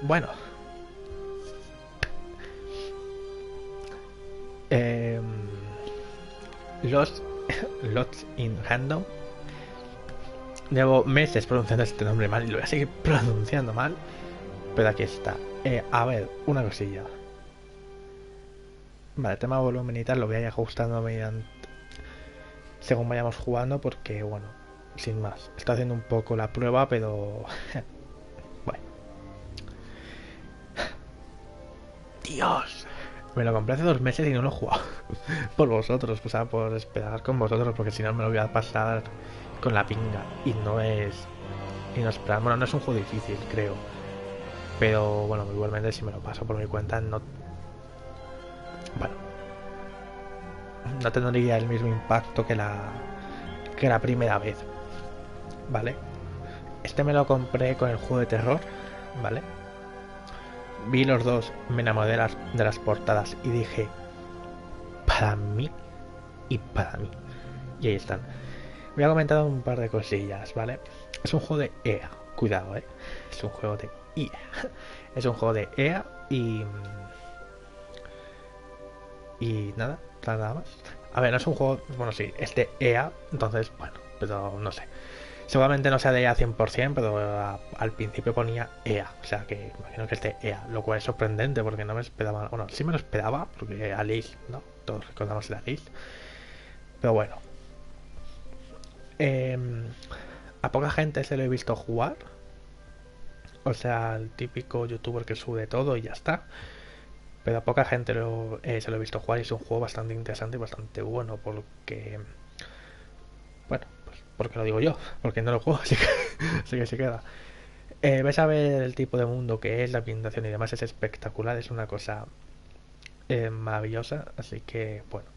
Bueno, eh, Lost, Lost in Random. Llevo meses pronunciando este nombre mal y lo voy a seguir pronunciando mal, pero aquí está. A ver, una cosilla. Vale, tema volumen y tal lo voy a ir ajustando mediante según vayamos jugando porque, bueno, sin más. Estoy haciendo un poco la prueba, pero... bueno. Dios. Me lo compré hace 2 meses y no lo he jugado. Por vosotros, o sea, por esperar con vosotros, porque si no me lo voy a pasar con la pinga. Y no es... Y no es plan... Bueno, no es un juego difícil, creo. Pero, bueno, igualmente si me lo paso por mi cuenta, no... Bueno, no tendría el mismo impacto que la primera vez, ¿vale? Este me lo compré con el juego de terror, ¿vale? Vi los dos, me enamoré de las portadas y dije, para mí y para mí. Y ahí están. Voy a comentar un par de cosillas, ¿vale? Es un juego de EA, cuidado, ¿eh? Es un juego de EA. Es un juego de EA y nada, nada más. A ver, no es un juego, bueno, sí, es de EA, entonces, bueno, pero no sé. Seguramente no sea de EA 100%, pero al principio ponía EA, o sea que imagino que es de EA, lo cual es sorprendente porque no me esperaba, bueno, sí me lo esperaba, porque Alice, ¿no? Todos recordamos el Alice, pero bueno. Eh, a poca gente se lo he visto jugar, o sea, el típico youtuber que sube todo y ya está. Pero a poca gente se lo he visto jugar y es un juego bastante interesante y bastante bueno porque... Bueno, pues porque lo digo yo, porque no lo juego, así que, así que se queda. Ves a ver el tipo de mundo que es, la ambientación y demás, es espectacular, es una cosa maravillosa, así que bueno,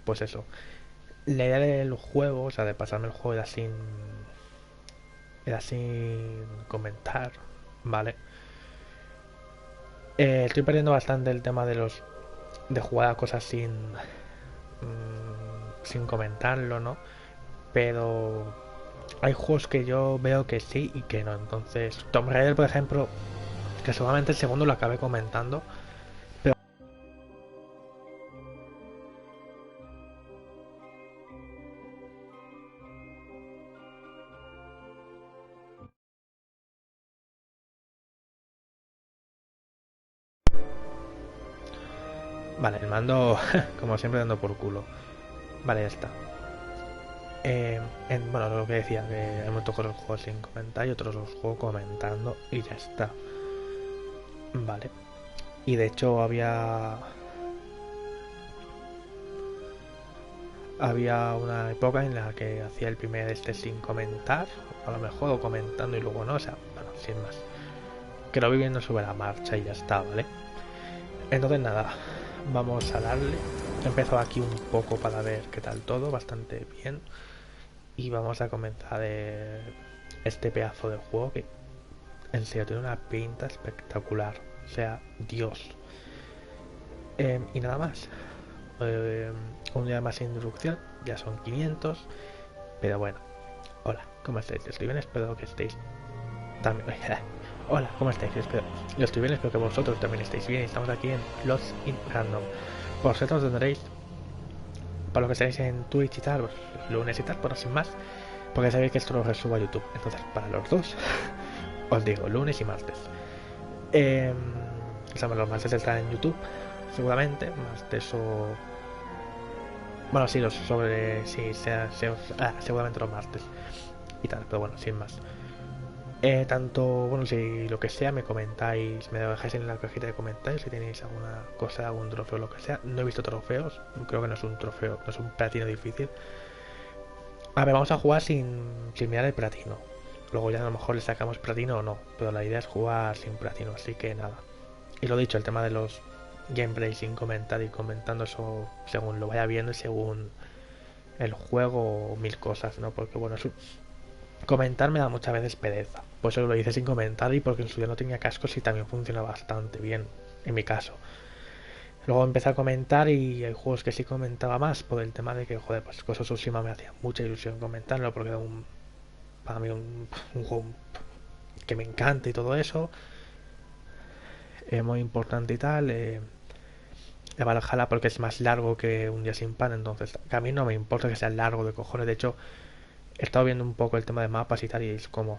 pues eso. La idea del juego, o sea, de pasarme el juego era sin comentar, ¿vale? Estoy perdiendo bastante el tema de jugar a cosas sin comentarlo, ¿no? Pero hay juegos que yo veo que sí y que no. Entonces, Tomb Raider, por ejemplo, que seguramente el segundo lo acabé comentando. Pero vale, el mando, como siempre, dando por culo. Vale, ya está. Bueno, lo que decía, que hay muchos los juegos sin comentar y otros los juego comentando y ya está. Vale. Y de hecho había una época en la que hacía el primer este sin comentar, a lo mejor o comentando y luego no, o sea, bueno, sin más. Que lo vi viendo sobre la marcha y ya está, ¿vale? Entonces nada, vamos a darle. He empezado aquí un poco para ver qué tal todo, bastante bien. Y vamos a comenzar este pedazo de juego que en serio tiene una pinta espectacular. O sea, Dios. Y nada más. Eh, un día más sin introducción, ya son 500. Pero bueno, hola, ¿cómo estáis? Estoy bien, espero que estéis también. Hola, ¿cómo estáis? Yo estoy bien, espero que vosotros también estéis bien. Estamos aquí en Lost in Random. Por cierto, tendréis, para lo que estáis en Twitch y tal, pues, lunes y tal, pero sin más, porque sabéis que esto lo resubo a YouTube. Entonces, para los dos, os digo, lunes y martes. Eh, o sea, los martes están en YouTube, seguramente, más de eso. Bueno, sí, los sobre. Sí, seguramente los martes y tal, pero bueno, sin más. Tanto, bueno, si lo que sea me comentáis, me dejáis en la cajita de comentarios si tenéis alguna cosa, algún trofeo, lo que sea. No he visto trofeos, creo que no es un trofeo, no es un platino difícil. A ver, vamos a jugar sin mirar el platino. Luego ya a lo mejor le sacamos platino o no, pero la idea es jugar sin platino, así que nada. Y lo dicho, el tema de los gameplays sin comentar y comentando eso según lo vaya viendo y según el juego o mil cosas, ¿no? Porque bueno, comentar me da muchas veces pereza. Por eso lo hice sin comentar y porque en su día no tenía cascos y también funciona bastante bien, en mi caso. Luego empecé a comentar y hay juegos que sí comentaba más por el tema de que, joder, pues Ghost of Tsushima me hacía mucha ilusión comentarlo porque era para mí un juego que me encanta y todo eso. muy importante y tal. De Valhalla porque es más largo que un día sin pan, entonces que a mí no me importa que sea largo de cojones. De hecho, he estado viendo un poco el tema de mapas y tal y es como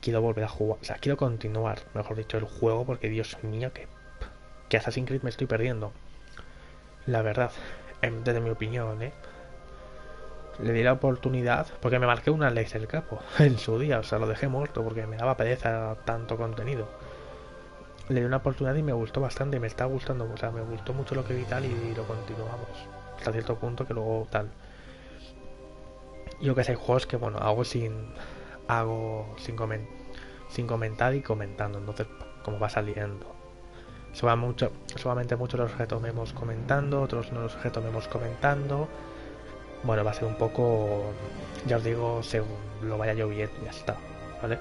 quiero volver a jugar, o sea, quiero continuar, mejor dicho, el juego porque Dios mío, que Assassin's Creed me estoy perdiendo. La verdad, desde mi opinión, le di la oportunidad porque me marqué una ley del capo en su día, o sea, lo dejé muerto porque me daba pereza tanto contenido. Le di una oportunidad y me gustó bastante y me está gustando, o sea, me gustó mucho lo que vi tal y lo continuamos hasta cierto punto que luego tal. Yo que sé, hay juegos que bueno, sin comentar y comentando, entonces como va saliendo. Solamente muchos los retomemos comentando, otros no los retomemos comentando. Bueno, va a ser un poco, ya os digo, según lo vaya yo viendo, ya está, ¿vale?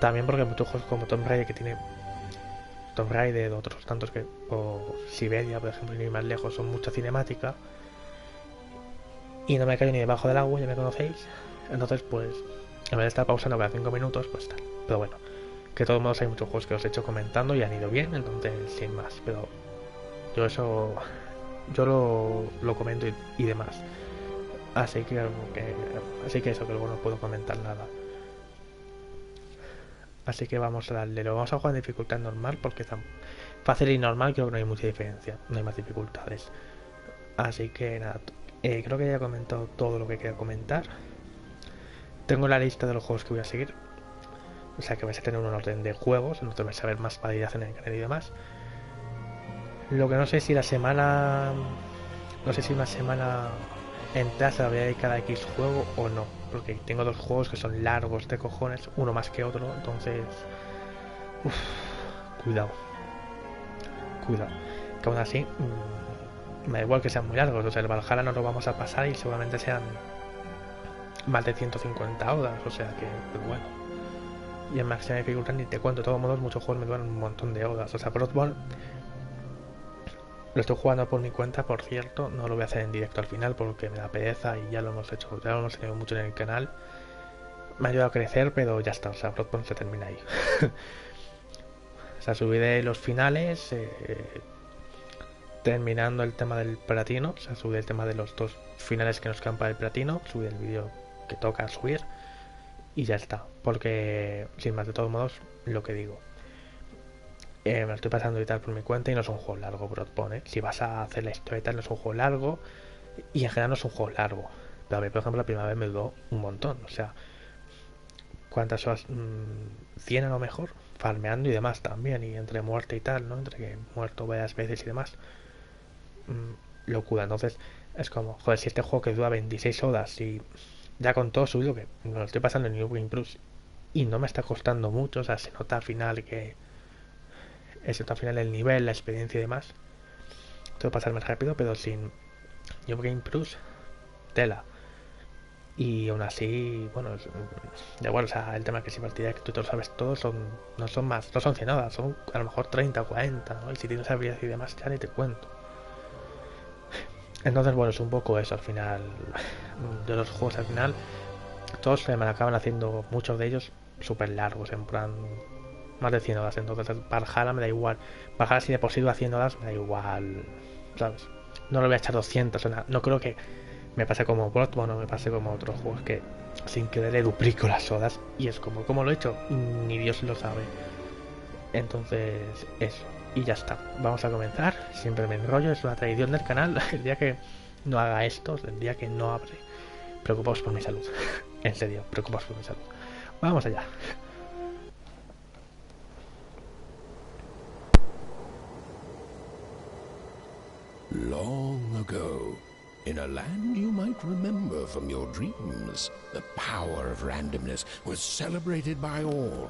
También porque muchos juegos como Tomb Raider que tiene Tomb Raider, otros tantos que, o Siberia, por ejemplo, ni más lejos, son mucha cinemática y no me callo ni debajo del agua, ya me conocéis. Entonces, pues, en vez de estar pausando cada 5 minutos, pues tal. Pero bueno, que de todos modos hay muchos juegos que os he hecho comentando y han ido bien, entonces, sin más. Pero yo lo comento y demás. Así que eso, que luego no puedo comentar nada. Así que vamos a darle, lo vamos a jugar en dificultad normal porque está fácil y normal, creo que no hay mucha diferencia, no hay más dificultades. Así que nada, creo que ya he comentado todo lo que quería comentar. Tengo la lista de los juegos que voy a seguir, o sea que vais a tener un orden de juegos, entonces vais a ver más variedad en el canal y demás. Lo que no sé si la semana, no sé si una semana entera se la voy a dedicar a X juego o no, porque tengo dos juegos que son largos de cojones, uno más que otro, entonces, uff, cuidado, cuidado, que aún así me da igual que sean muy largos, o sea, el Valhalla no lo vamos a pasar y seguramente sean más de 150 horas, o sea que, pues bueno. Y en máxima dificultad ni te cuento, de todos modos muchos juegos me duran un montón de horas, o sea, Bloodborne lo estoy jugando por mi cuenta, por cierto, no lo voy a hacer en directo al final porque me da pereza y ya lo hemos hecho, ya lo hemos tenido mucho en el canal. Me ha ayudado a crecer, pero ya está, o sea, Bloodborne se termina ahí. O sea, subiré los finales, terminando el tema del platino, o sea, subiré el tema de los dos finales que nos quedan para el platino, subir el vídeo que toca subir y ya está, porque sin más, de todos modos, lo que digo. Me lo estoy pasando y tal por mi cuenta y no es un juego largo, Bloodborne, Si vas a hacer la historia y tal, no es un juego largo y en general no es un juego largo. Pero a mí, por ejemplo, la primera vez me duró un montón, o sea, ¿cuántas horas? 100 a lo mejor, farmeando y demás también, y entre muerte y tal, ¿no? Entre que he muerto varias veces y demás. Locura, entonces es como, joder, si este juego que dura 26 horas y ya con todo subido, que me lo estoy pasando en New Game Plus y no me está costando mucho, o sea, se nota al final que es al final el nivel, la experiencia y demás. Tengo que pasar más rápido, pero sin New Game Plus, tela. Y aún así, bueno, de igual, o sea, el tema que si partida que tú te lo sabes todo, no son más, no son 100 horas, son a lo mejor 30 o 40, ¿no? Y si tienes habilidad y demás, ya ni te cuento. Entonces, bueno, es un poco eso al final. De los juegos al final, todos se me acaban haciendo, muchos de ellos, súper largos, en plan, más de 100 horas. Entonces, Valhalla me da igual. Valhalla, si de por sí dura 100 horas, me da igual, ¿sabes? No le voy a echar 200 o nada. No creo que me pase como Bloodborne o me pase como otros juegos que sin querer le duplico las horas. Y es como lo he hecho, ni Dios lo sabe. Entonces, eso. Y ya está. Vamos a comenzar. Siempre me enrollo, es una tradición del canal. El día que no haga esto, el día que no abre, preocupaos por mi salud. En serio, preocupaos por mi salud. Vamos allá. Long ago, in a land you might remember from your dreams, the power of randomness was celebrated by all.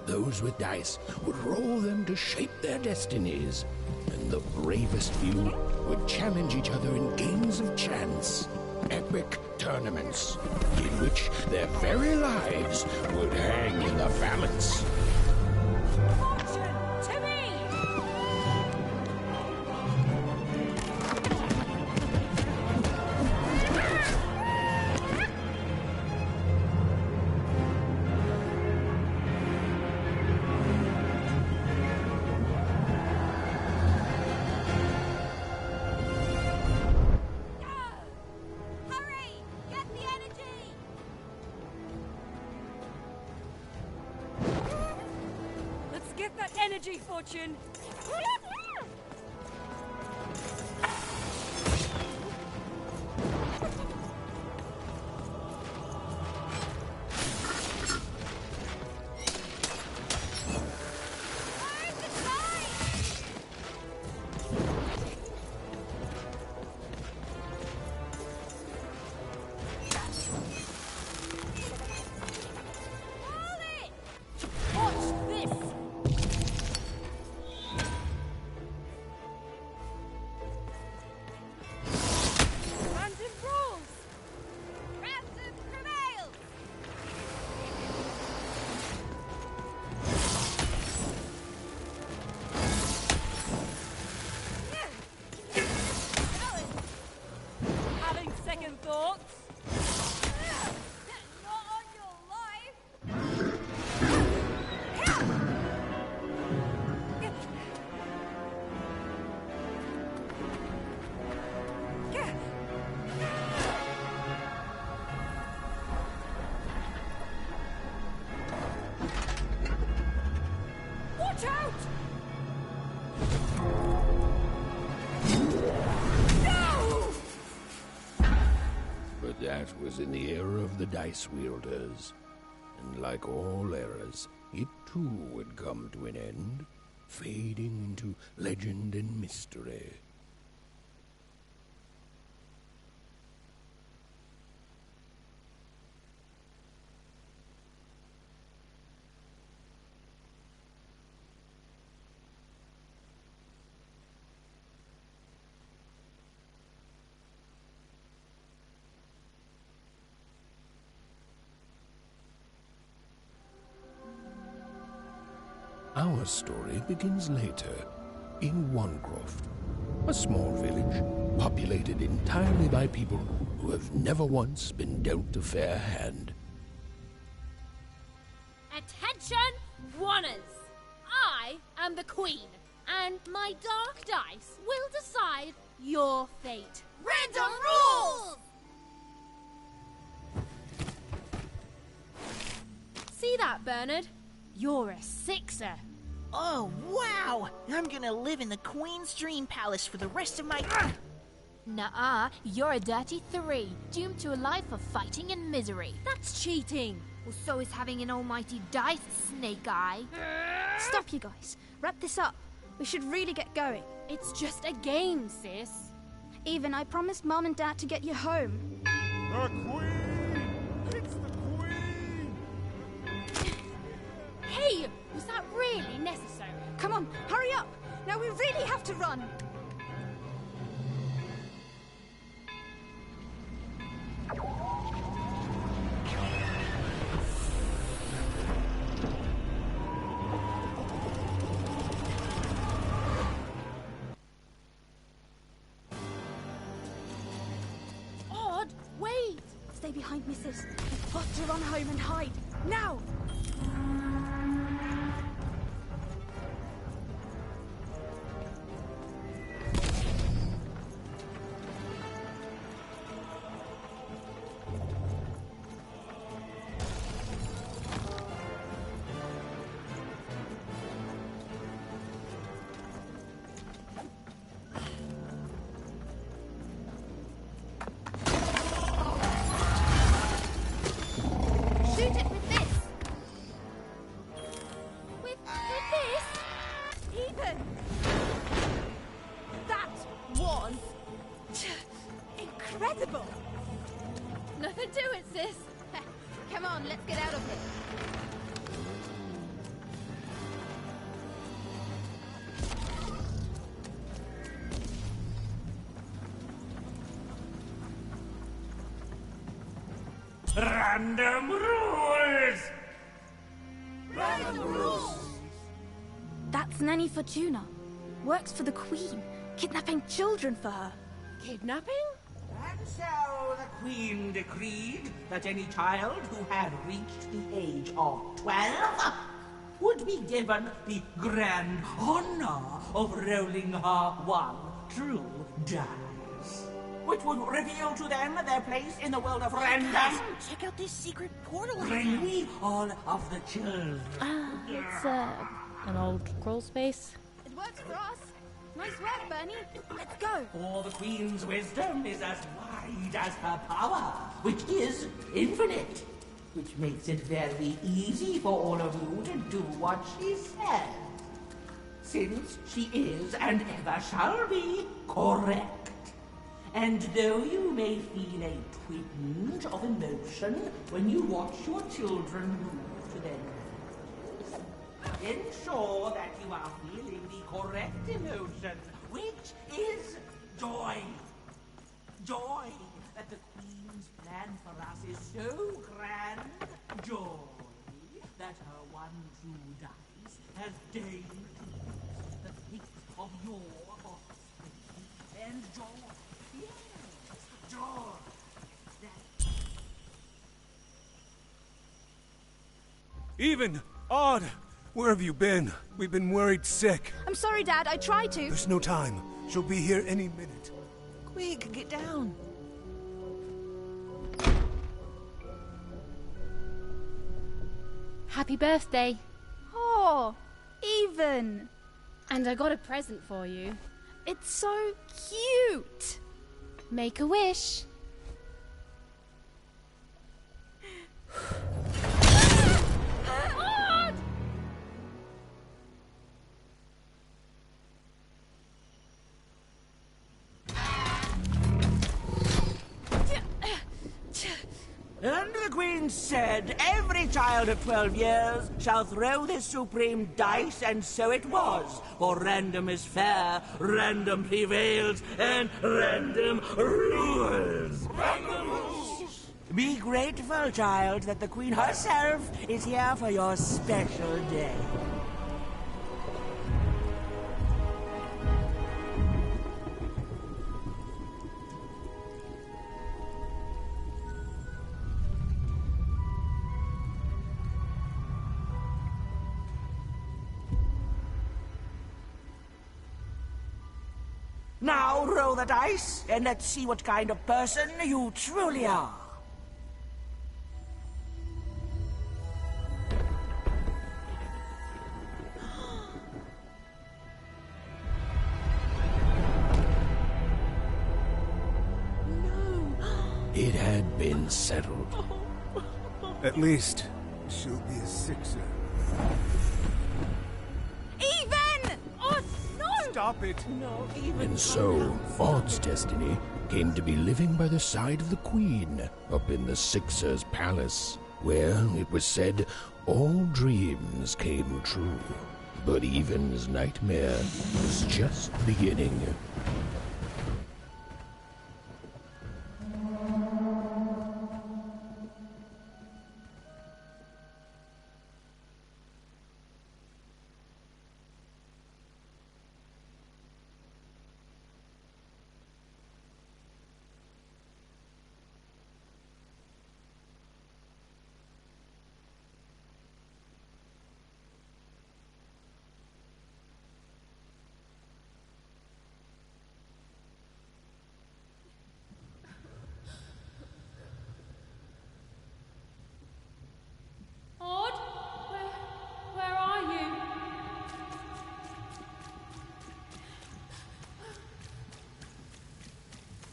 Those with dice would roll them to shape their destinies, and the bravest few would challenge each other in games of chance. Epic tournaments, in which their very lives would hang in the balance. energy, Fortune. That was in the era of the dice wielders, and like all eras, it too would come to an end, fading into legend and mystery. Our story begins later, in Wanecroft, a small village populated entirely by people who have never once been dealt a fair hand. Attention, Wanners! I am the Queen, and my dark dice will decide your fate. Random rules! See that, Bernard? You're a 6er. Oh, wow! I'm gonna live in the Queen's Dream Palace for the rest of my... Nuh-uh, you're a dirty 3, doomed to a life of fighting and misery. That's cheating. Well, so is having an almighty dice, Snake Eye. Stop, you guys. Wrap this up. We should really get going. It's just a game, sis. Even I promised Mom and Dad to get you home. The Queen! It's the Queen! Hey, was that really necessary? Come on, hurry up! Now we really have to run! Odd, wait! Stay behind me, sis. We've got to run home and hide. Now! Shoot it with this! With this? Ethan! That was... incredible! Nothing to it, sis. Come on, let's get out of here. Random rules! Random rules! That's Nanny Fortuna. Works for the Queen. Kidnapping children for her. Kidnapping? And so the Queen decreed that any child who had reached the age of 12 would be given the grand honor of rolling her one true dice, which would reveal to them their place in the world of random. Check out this secret portal. Bring me all of the children. It's, An old crawl space? It works for us. Nice work, Bernie. Let's go. For the Queen's wisdom is as wide as her power, which is infinite. Which makes it very easy for all of you to do what she says. Since she is, and ever shall be, correct. And though you may feel a twinge of emotion when you watch your children move to their death, ensure that you are feeling the correct emotion, which is joy. Joy that the Queen's plan for us is so grand. Joy that her one true dice has deigned to use the fate of your offspring. And joy, yes, joy. That... Even! Odd! Where have you been? We've been worried sick. I'm sorry, Dad. I tried to. There's no time. She'll be here any minute. Quick, get down. Happy birthday. Oh, Even. And I got a present for you. It's so cute. Make a wish. And the Queen said, every child of 12 years shall throw this supreme dice, and so it was. For random is fair, random prevails, and random rules. Random rules! Be grateful, child, that the Queen herself is here for your special day. Now roll the dice, and let's see what kind of person you truly are. It had been settled. At least, she'll be a sixer. Even! Oh, no! Stop it! No, even And so, Odd's destiny came to be living by the side of the Queen up in the Sixer's palace, where, it was said, all dreams came true. But Even's nightmare was just beginning.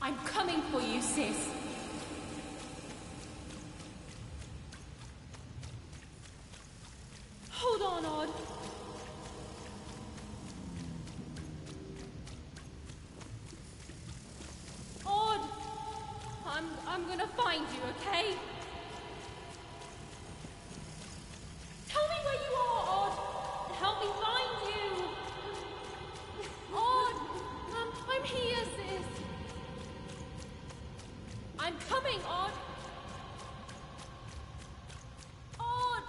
I'm coming for you, sis. Hold on, Odd. Odd! I'm gonna find you, okay? Tell me where you are, Odd! Help me find you! Odd! I'm here, sis. I'm coming, Odd! Odd!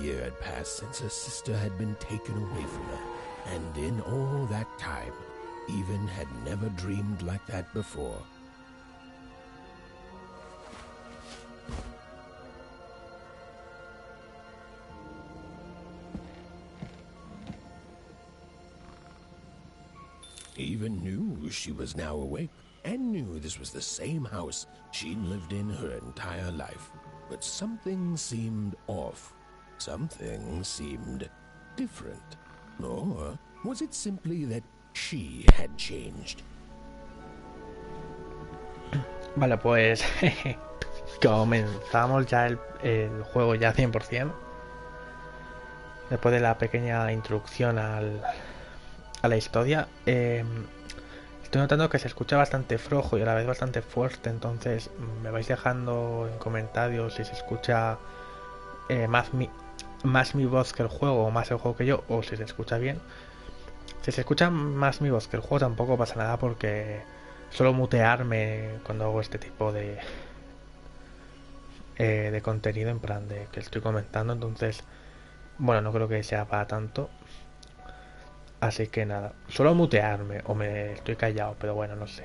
year had passed since her sister had been taken away from her, and in all that time, Even had never dreamed like that before. Even knew she was now awake, and knew this was the same house she'd lived in her entire life. But something seemed off. Something seemed different. Or was it simply that she had changed? Vale, pues comenzamos ya el juego ya 100%. Después de la pequeña introducción a la historia, estoy notando que se escucha bastante flojo y a la vez bastante fuerte, entonces me vais dejando en comentarios si se escucha más mi voz que el juego, o más el juego que yo, o si se escucha bien. Si se escucha más mi voz que el juego tampoco pasa nada, porque suelo mutearme cuando hago este tipo de contenido, en plan de que estoy comentando, entonces bueno, no creo que sea para tanto. Así que nada, suelo mutearme o me estoy callado, pero bueno, no sé.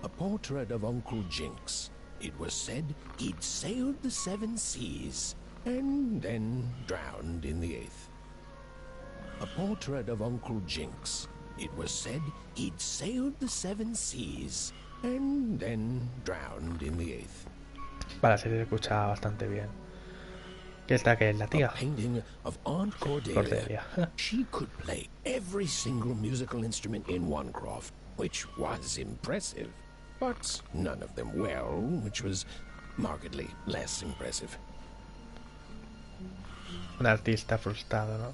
A portrait of Uncle Jinx. It was said he'd sailed the 7 seas and then drowned in the 8th. A portrait of Uncle Jinx. It was said he'd sailed the 7 seas and then drowned in the 8th. Para se escucha bastante bien. ¿Qué está que es la tía? A painting of Aunt Cordelia. She could play every single musical instrument in Onecroft, which was impressive, but none of them well, which was markedly less impressive. Un artista frustrado, ¿no?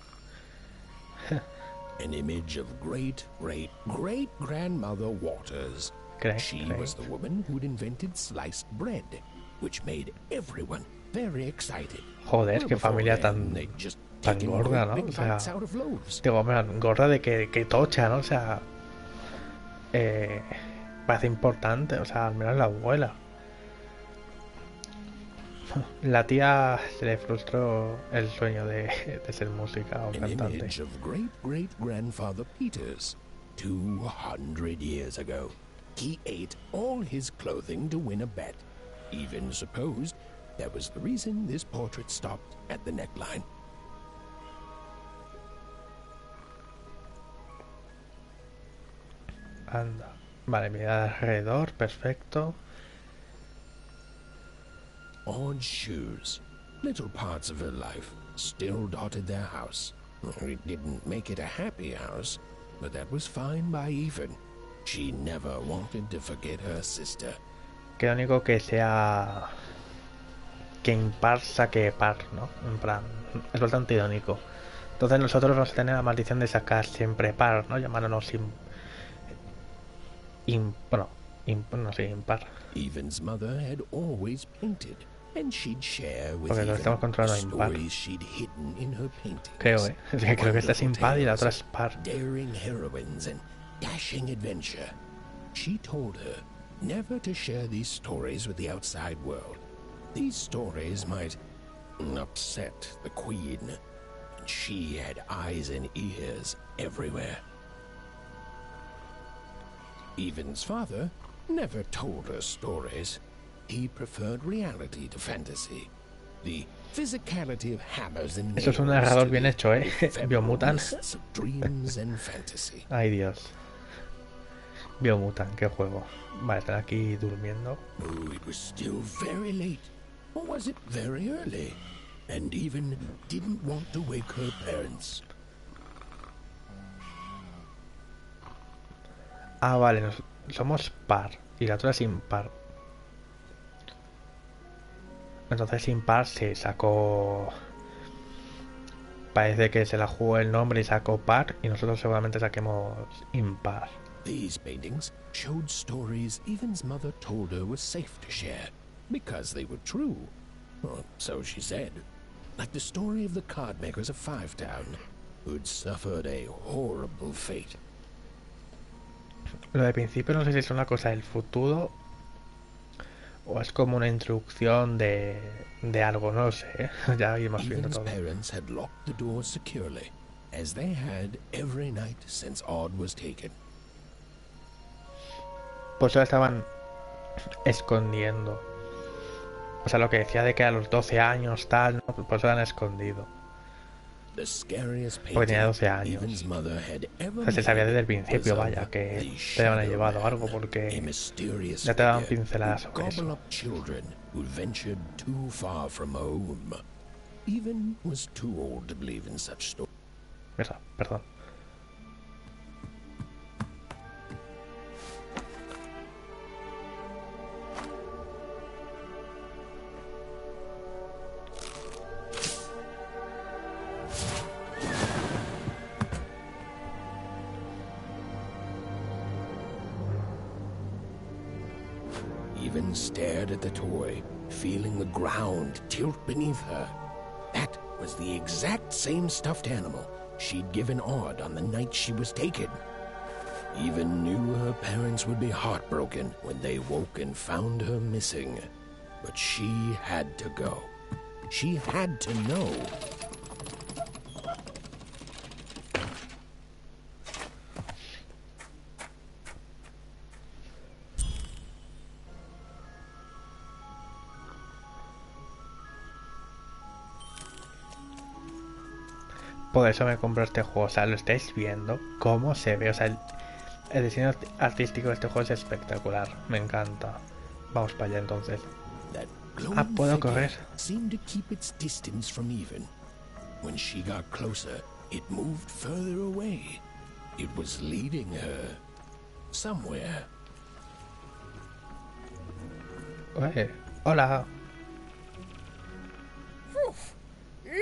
An image of great-great-great-grandmother Waters. She was the woman who'd invented sliced bread, which made everyone very excited. Joder, qué familia tan gorda, ¿no? O sea, digo, gorda de que tocha, ¿no? O sea, parece importante, o sea, al menos la abuela. La tía se le frustró el sueño de ser música o cantante. An image of great-great-grandfather Peters. 200 years ago, he ate all his clothing to win a bet. Even supposed that was the reason this portrait stopped at the neckline. Anda. Vale, mirada alrededor, perfecto. Odd shoes. Little parts of her life still dotted their house. It didn't make it a happy house, but that was fine by Even. She never wanted to forget her sister. Que lo único que sea que impar saque par, ¿no? En plan, es bastante irónico. Entonces nosotros vamos a tener la maldición de sacar siempre par, ¿no? Llamándonos impar. Even's mother had always painted, and she'd share with Porque lo estamos controlando impar. stories she'd hidden in her paintings. Creo, creo que esta es impar y la otra es par. Daring heroines and dashing adventure. She told her never to share these stories with the outside world. These stories might upset the Queen, and she had eyes and ears everywhere. Even's father never told her stories. He preferred reality to fantasy. The physicality of hammers and Eso es un narrador bien hecho, Biomutant. Dreams and fantasy. Ay, Dios. Biomutant, qué juego. Vale, están aquí durmiendo. Oh, it was still very late. Or was it very early? And Even didn't want to wake her parents. Ah, vale, somos par y la otra es impar. Entonces impar se sacó... Parece que se la jugó el nombre y sacó par, y nosotros seguramente saquemos impar. These paintings showed stories Even's mother told her was safe to share, because they were true. Or so she said. Like the story of the card makers of Five Town, who'd suffered a horrible fate. Lo de principio no sé si es una cosa del futuro O es como una introducción de algo, no lo sé, ¿eh? Ya iremos viendo Even's todo. parents had locked the door securely, as they had every night since Odd was taken. Pues lo estaban escondiendo. O sea, lo que decía de que a los 12 años tal, ¿no? Pues lo han escondido. The scariest Porque tenía painting 12 años. Even's mother had ever O sea, se sabía desde el made principio, was vaya, of que the te habían Shadow llevado Man, algo, a porque mysterious ya te daban figure pinceladas who'd sobre gobble eso. up children who ventured too far from home. Even was too old to believe in such stories. Mira, perdón. Even stared at the toy, feeling the ground tilt beneath her. That was the exact same stuffed animal she'd given Odd on the night she was taken. Even knew her parents would be heartbroken when they woke and found her missing. But she had to go. She had to know. Por eso me compré este juego. O sea, lo estáis viendo cómo se ve. O sea, el diseño artístico de este juego es espectacular. Me encanta. Vamos para allá entonces. Ah, puedo correr. Seemed to keep its distance from Even. When she got closer, it moved further away. It was leading her somewhere. Oye, hola.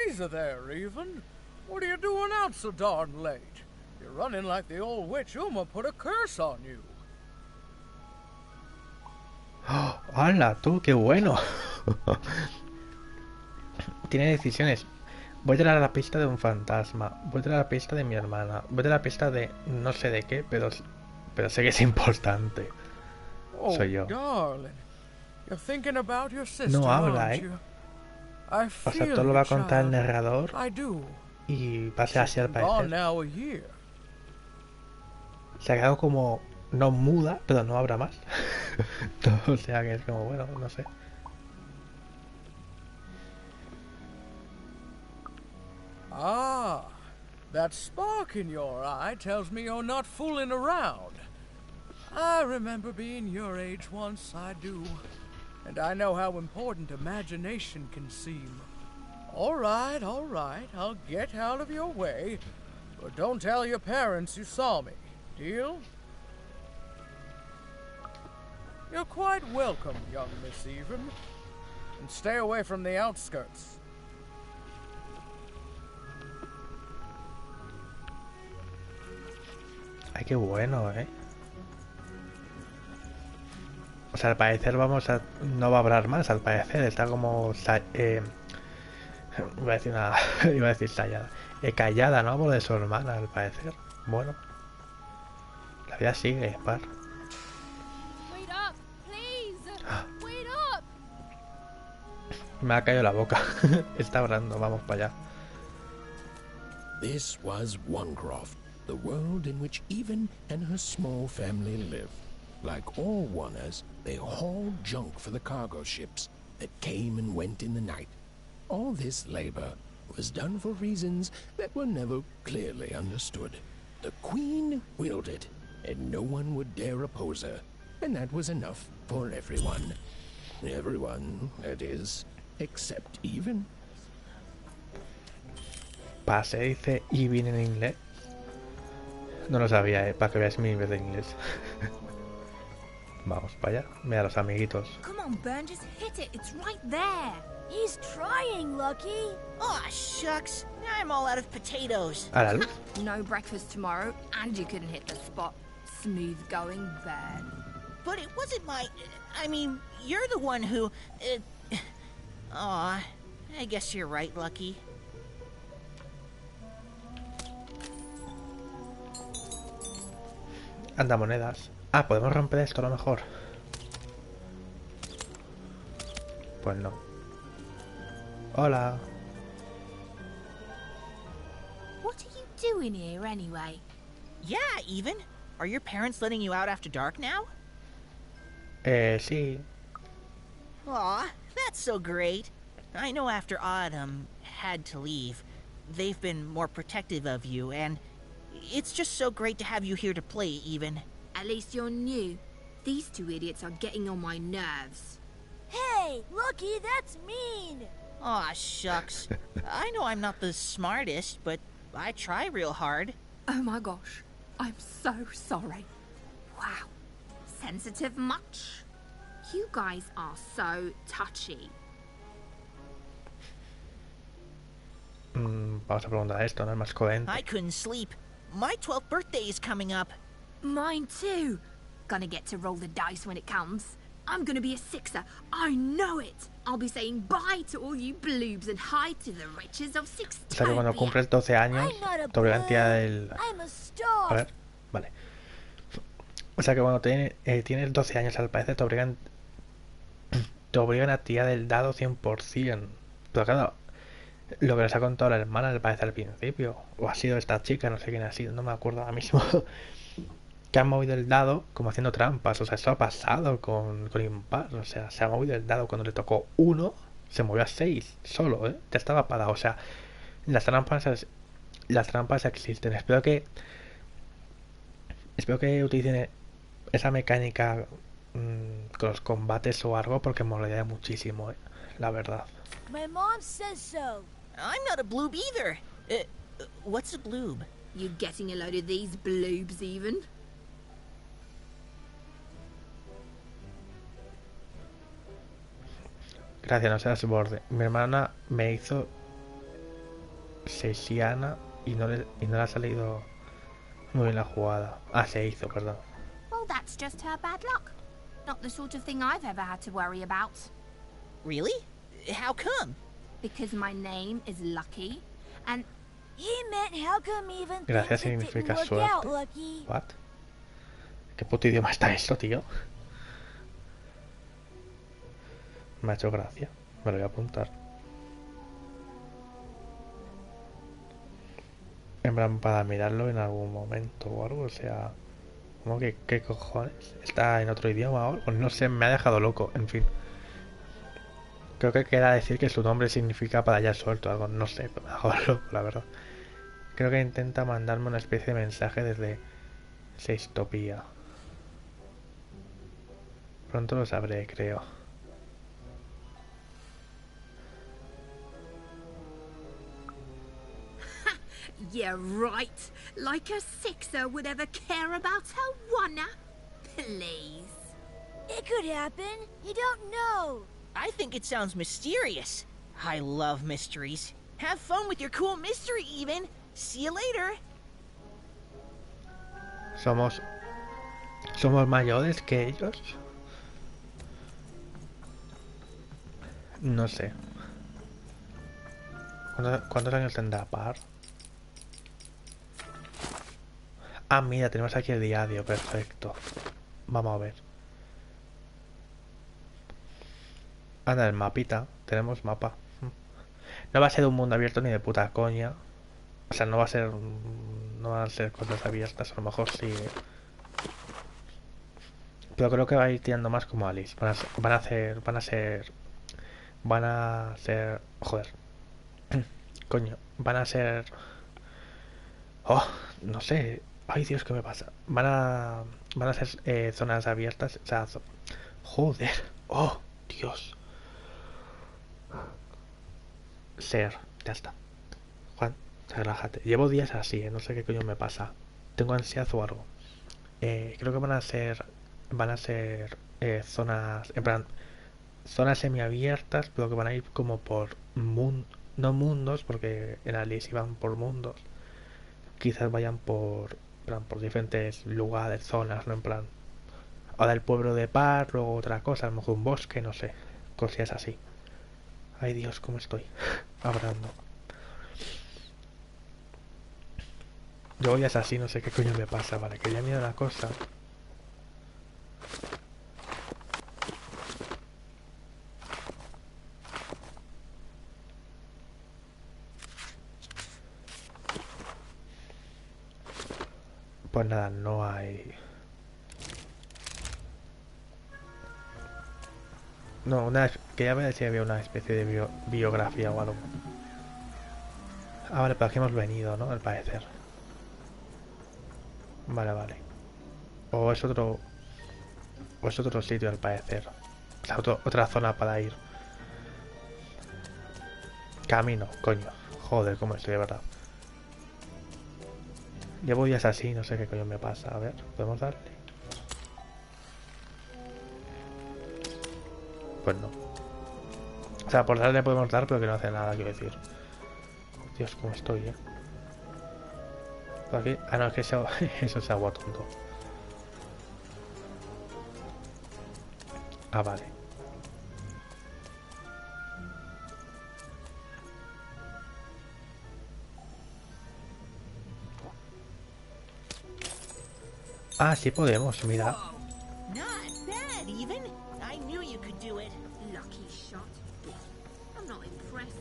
Easy there, Even. What are you doing out so darn late? You're running like the old witch Uma put a curse on you. Oh, ¡hala, tú! ¡Qué bueno! Tiene decisiones. Voy a dar la pista de un fantasma. Voy a dar la pista de mi hermana. Voy a dar la pista de no sé de qué, pero sé que es importante. Oh, Soy yo. darling. You're thinking about your sister, No habla, aren't ¿eh? you? I O sea, feel todo lo you, va a contar el child. narrador I do. y va a ser así al She's been gone parecer. now a year. Se ha quedado como no muda, pero no habrá más. O sea que es como, bueno, no sé. Ah, that spark in your eye tells me you're not fooling around. I remember being your age once, I do. And I know how important imagination can seem. All right, I'll get out of your way. But don't tell your parents you saw me. Deal? You're quite welcome, young Miss Even. And stay away from the outskirts. Ay, qué bueno, ¿eh? O sea, al parecer no va a hablar más, al parecer. Está como... iba a decir una... iba a decir tallada. Callada, ¿no? Por de su hermana, al parecer. Bueno. La vida sigue, par. Wait up, please. Wait up. Me ha caído la boca. Está hablando, vamos para allá. This was Onecroft, the world in which Even and her small family lived. Like all Oners, they hauled junk for the cargo ships that came and went in the night. All this labor was done for reasons that were never clearly understood. The Queen willed it, and no one would dare oppose her, and that was enough for everyone. Everyone, that is, except Even. Pase, dice Even en inglés. No lo sabía, para que veáis mi nivel de inglés. Vamos para allá. Mira los amiguitos. Come on, Burn, just hit it. It's right there. He's trying, Lucky. Aw, shucks. Now I'm all out of potatoes. A la luz. No breakfast tomorrow, and you couldn't hit the spot. Smooth going, Burn. But it wasn't my... I mean, you're the one who... Aw, I guess you're right, Lucky. Anda, monedas. Ah, podemos romper esto a lo mejor. Pues no. Hola. What are you doing here anyway? Yeah, Even. Are your parents letting you out after dark now? Sí. Aw, that's so great. I know after Autumn had to leave, they've been more protective of you, and it's just so great to have you here to play, Even. At least you're new. These two idiots are getting on my nerves. Hey, Lucky, that's mean. Aw, shucks. I know I'm not the smartest, but I try real hard. Oh my gosh, I'm so sorry. Wow, sensitive much? You guys are so touchy. Vamos a preguntar esto, ¿no? Es más coherente. I couldn't sleep. My 12th birthday is coming up. Mine too. Gonna get to roll the dice when it comes. I'm gonna be a sixer. I know it. I'll be saying bye to all you bloobs and hi to the riches of Sixtopia. O sea que cuando cumples 12 años, te obligan a tirar el... A ver, vale. O sea que cuando tienes 12 años, al parecer te obligan a tirar el dado 100%. Pero claro, lo que les ha contado la hermana, al parecer al principio, o ha sido esta chica, no sé quién ha sido, no me acuerdo ahora mismo, que ha movido el dado como haciendo trampas. O sea, esto ha pasado con impar. O sea, se ha movido el dado cuando le tocó 1, se movió a 6 solo, ¿eh? Ya estaba parado. O sea, las trampas existen. Espero que utilicen esa mecánica con los combates o algo, porque me molaría muchísimo, ¿eh? La verdad. My mom says so. I'm not a bloob either. What's a bloob? You getting a load of these bloobs even? Gracias, no seas borde. Mi hermana me hizo sesiana y no le ha salido muy bien la jugada. Ah, se hizo, perdón. Well, that's just her bad luck. Not the sort of thing I've ever had to worry about. Really? How come? Because my name is Lucky, and He meant how come Even Gracias thinks it significa didn't work out, suerte. Lucky. What? ¿Qué puto idioma está eso, tío? Me ha hecho gracia. Me lo voy a apuntar. En plan, para mirarlo en algún momento o algo. O sea, ¿cómo que qué cojones? ¿Está en otro idioma o algo? No sé, me ha dejado loco. En fin. Creo que queda decir que su nombre significa para allá suelto algo. No sé, pero me ha dejado loco, la verdad. Creo que intenta mandarme una especie de mensaje desde Sixtopia. Pronto lo sabré, creo. Yeah, right. Like a sixer would ever care about her wanna. Please. It could happen. You don't know. I think it sounds mysterious. I love mysteries. Have fun with your cool mystery, Even. See you later. Somos mayores que ellos. No sé. ¿Cuántos años tendrá Par? Ah, mira, tenemos aquí el diario, perfecto. Vamos a ver. Anda, el mapita. Tenemos mapa. No va a ser un mundo abierto ni de puta coña. O sea, no van a ser cosas abiertas. A lo mejor sí. Pero creo que va a ir tirando más como Alice. Van a ser. Joder. Coño. Van a ser. Oh, no sé. Ay, Dios, ¿qué me pasa? Van a ser zonas abiertas. O sea, joder. Oh, Dios. Ser, ya está. Juan, relájate. Llevo días así, no sé qué coño me pasa. Tengo ansiedad o algo. Creo que van a ser zonas, en plan, zonas semiabiertas, pero que van a ir como por no mundos, porque en Alice iban por mundos. Quizás vayan por diferentes lugares, zonas, no en plan. Ahora el pueblo de Par, luego otra cosa, a lo mejor un bosque, no sé. Cosillas así. Ay, Dios, cómo estoy hablando. Yo ya es así, no sé qué coño me pasa. Vale, quería mirar una cosa. Pues nada, no hay... No, quería ver si había una especie de biografía o algo. Ah, vale, pero aquí hemos venido, ¿no? Al parecer. Vale, vale. O es otro sitio, al parecer. O sea, otra zona para ir. Camino, coño. Joder, cómo estoy, de verdad. Llevo días así, no sé qué coño me pasa. A ver, ¿podemos darle? Pues no. O sea, por darle podemos dar, pero que no hace nada, quiero decir. Dios, cómo estoy, ¿Por aquí? Ah, no, es que eso es agua, tonto. Ah, vale. Ah, sí podemos, mira. Not bad, even. I knew you could do it. Lucky shot. I'm not impressed.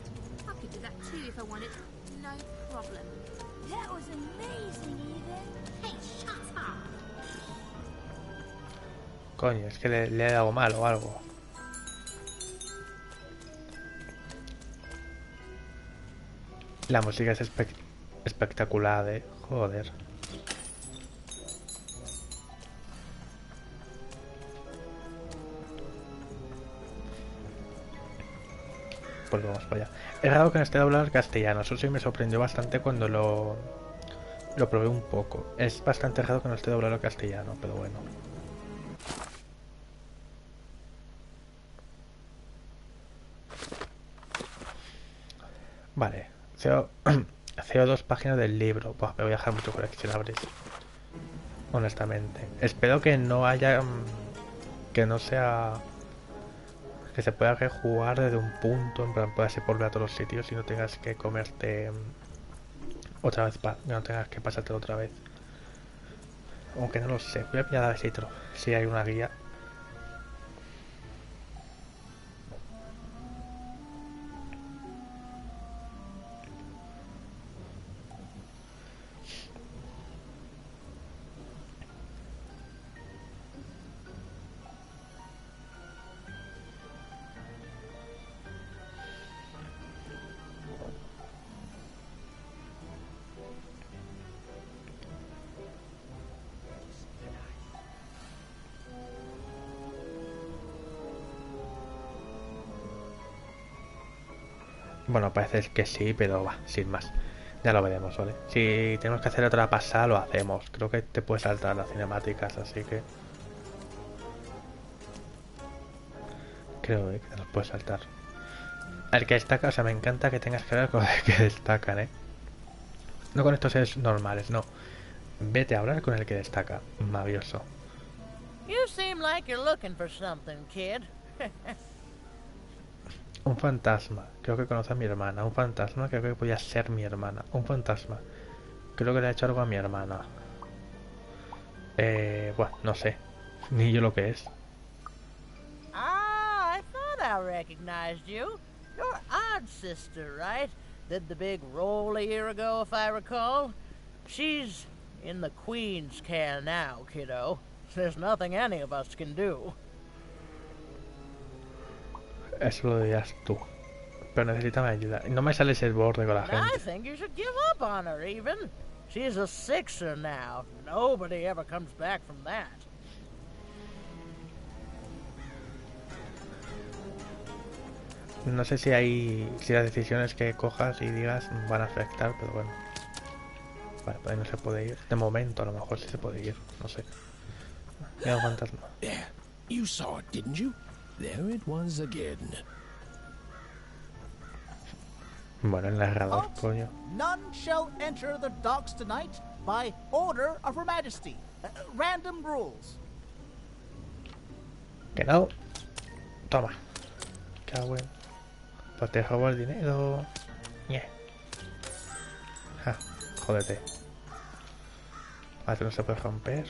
I could do that too if I wanted. No problem. That was amazing, Even. Hey, shut up. Coño, es que le he dado mal o algo. La música es espectacular, joder. Pues vamos para allá. Es raro que no esté doblado al castellano. Eso sí me sorprendió bastante cuando lo probé un poco. Es bastante raro que no esté doblado al castellano, pero bueno. Vale. Ceo 2 páginas del libro. Buah, me voy a dejar mucho coleccionables. Honestamente. Espero que no haya... que no sea... que se pueda rejugar desde un punto, en plan puedas volver a todos los sitios y no tengas que comerte otra vez, no tengas que pasarte otra vez. Aunque no lo sé, voy a pillar a ver si hay una guía. Bueno, parece que sí, pero va, sin más. Ya lo veremos, ¿vale? Si tenemos que hacer otra pasada, lo hacemos. Creo que te puedes saltar las cinemáticas, así que... creo que te los puedes saltar. El que destaca, o sea, me encanta que tengas que hablar con el que destacan, No con estos seres normales, no. Vete a hablar con el que destaca. Maravilloso. You seem like you're looking for something, kid. Un fantasma. Creo que conoce a mi hermana. Un fantasma. Creo que podía ser mi hermana. Un fantasma. Creo que le ha hecho algo a mi hermana. Bueno, no sé. Ni yo lo que es. Ah, I thought I recognized you. You're Odd Sister, right? Did the big roll a year ago, if I recall. She's in the Queen's can now, kiddo. There's nothing any of us can do. Eso lo dirías tú. Pero necesitaba ayuda. No me sale ese borde con la gente. I think you should give up on her, even. She's a sixer now. Nobody ever comes back from that. No sé si las decisiones que cojas y digas van a afectar, pero bueno. Vale, por ahí no se puede ir. De momento, a lo mejor sí se puede ir. No sé. Mira un fantasma. There. You saw it, didn't you? There it was again. Bueno, el narrador, coño. None shall enter the docks tonight by order of Her Majesty. Random rules. Que no. Toma. Cago en... Pues te robo el dinero. Yeah. Ja, jódete. Vale, no se puede romper.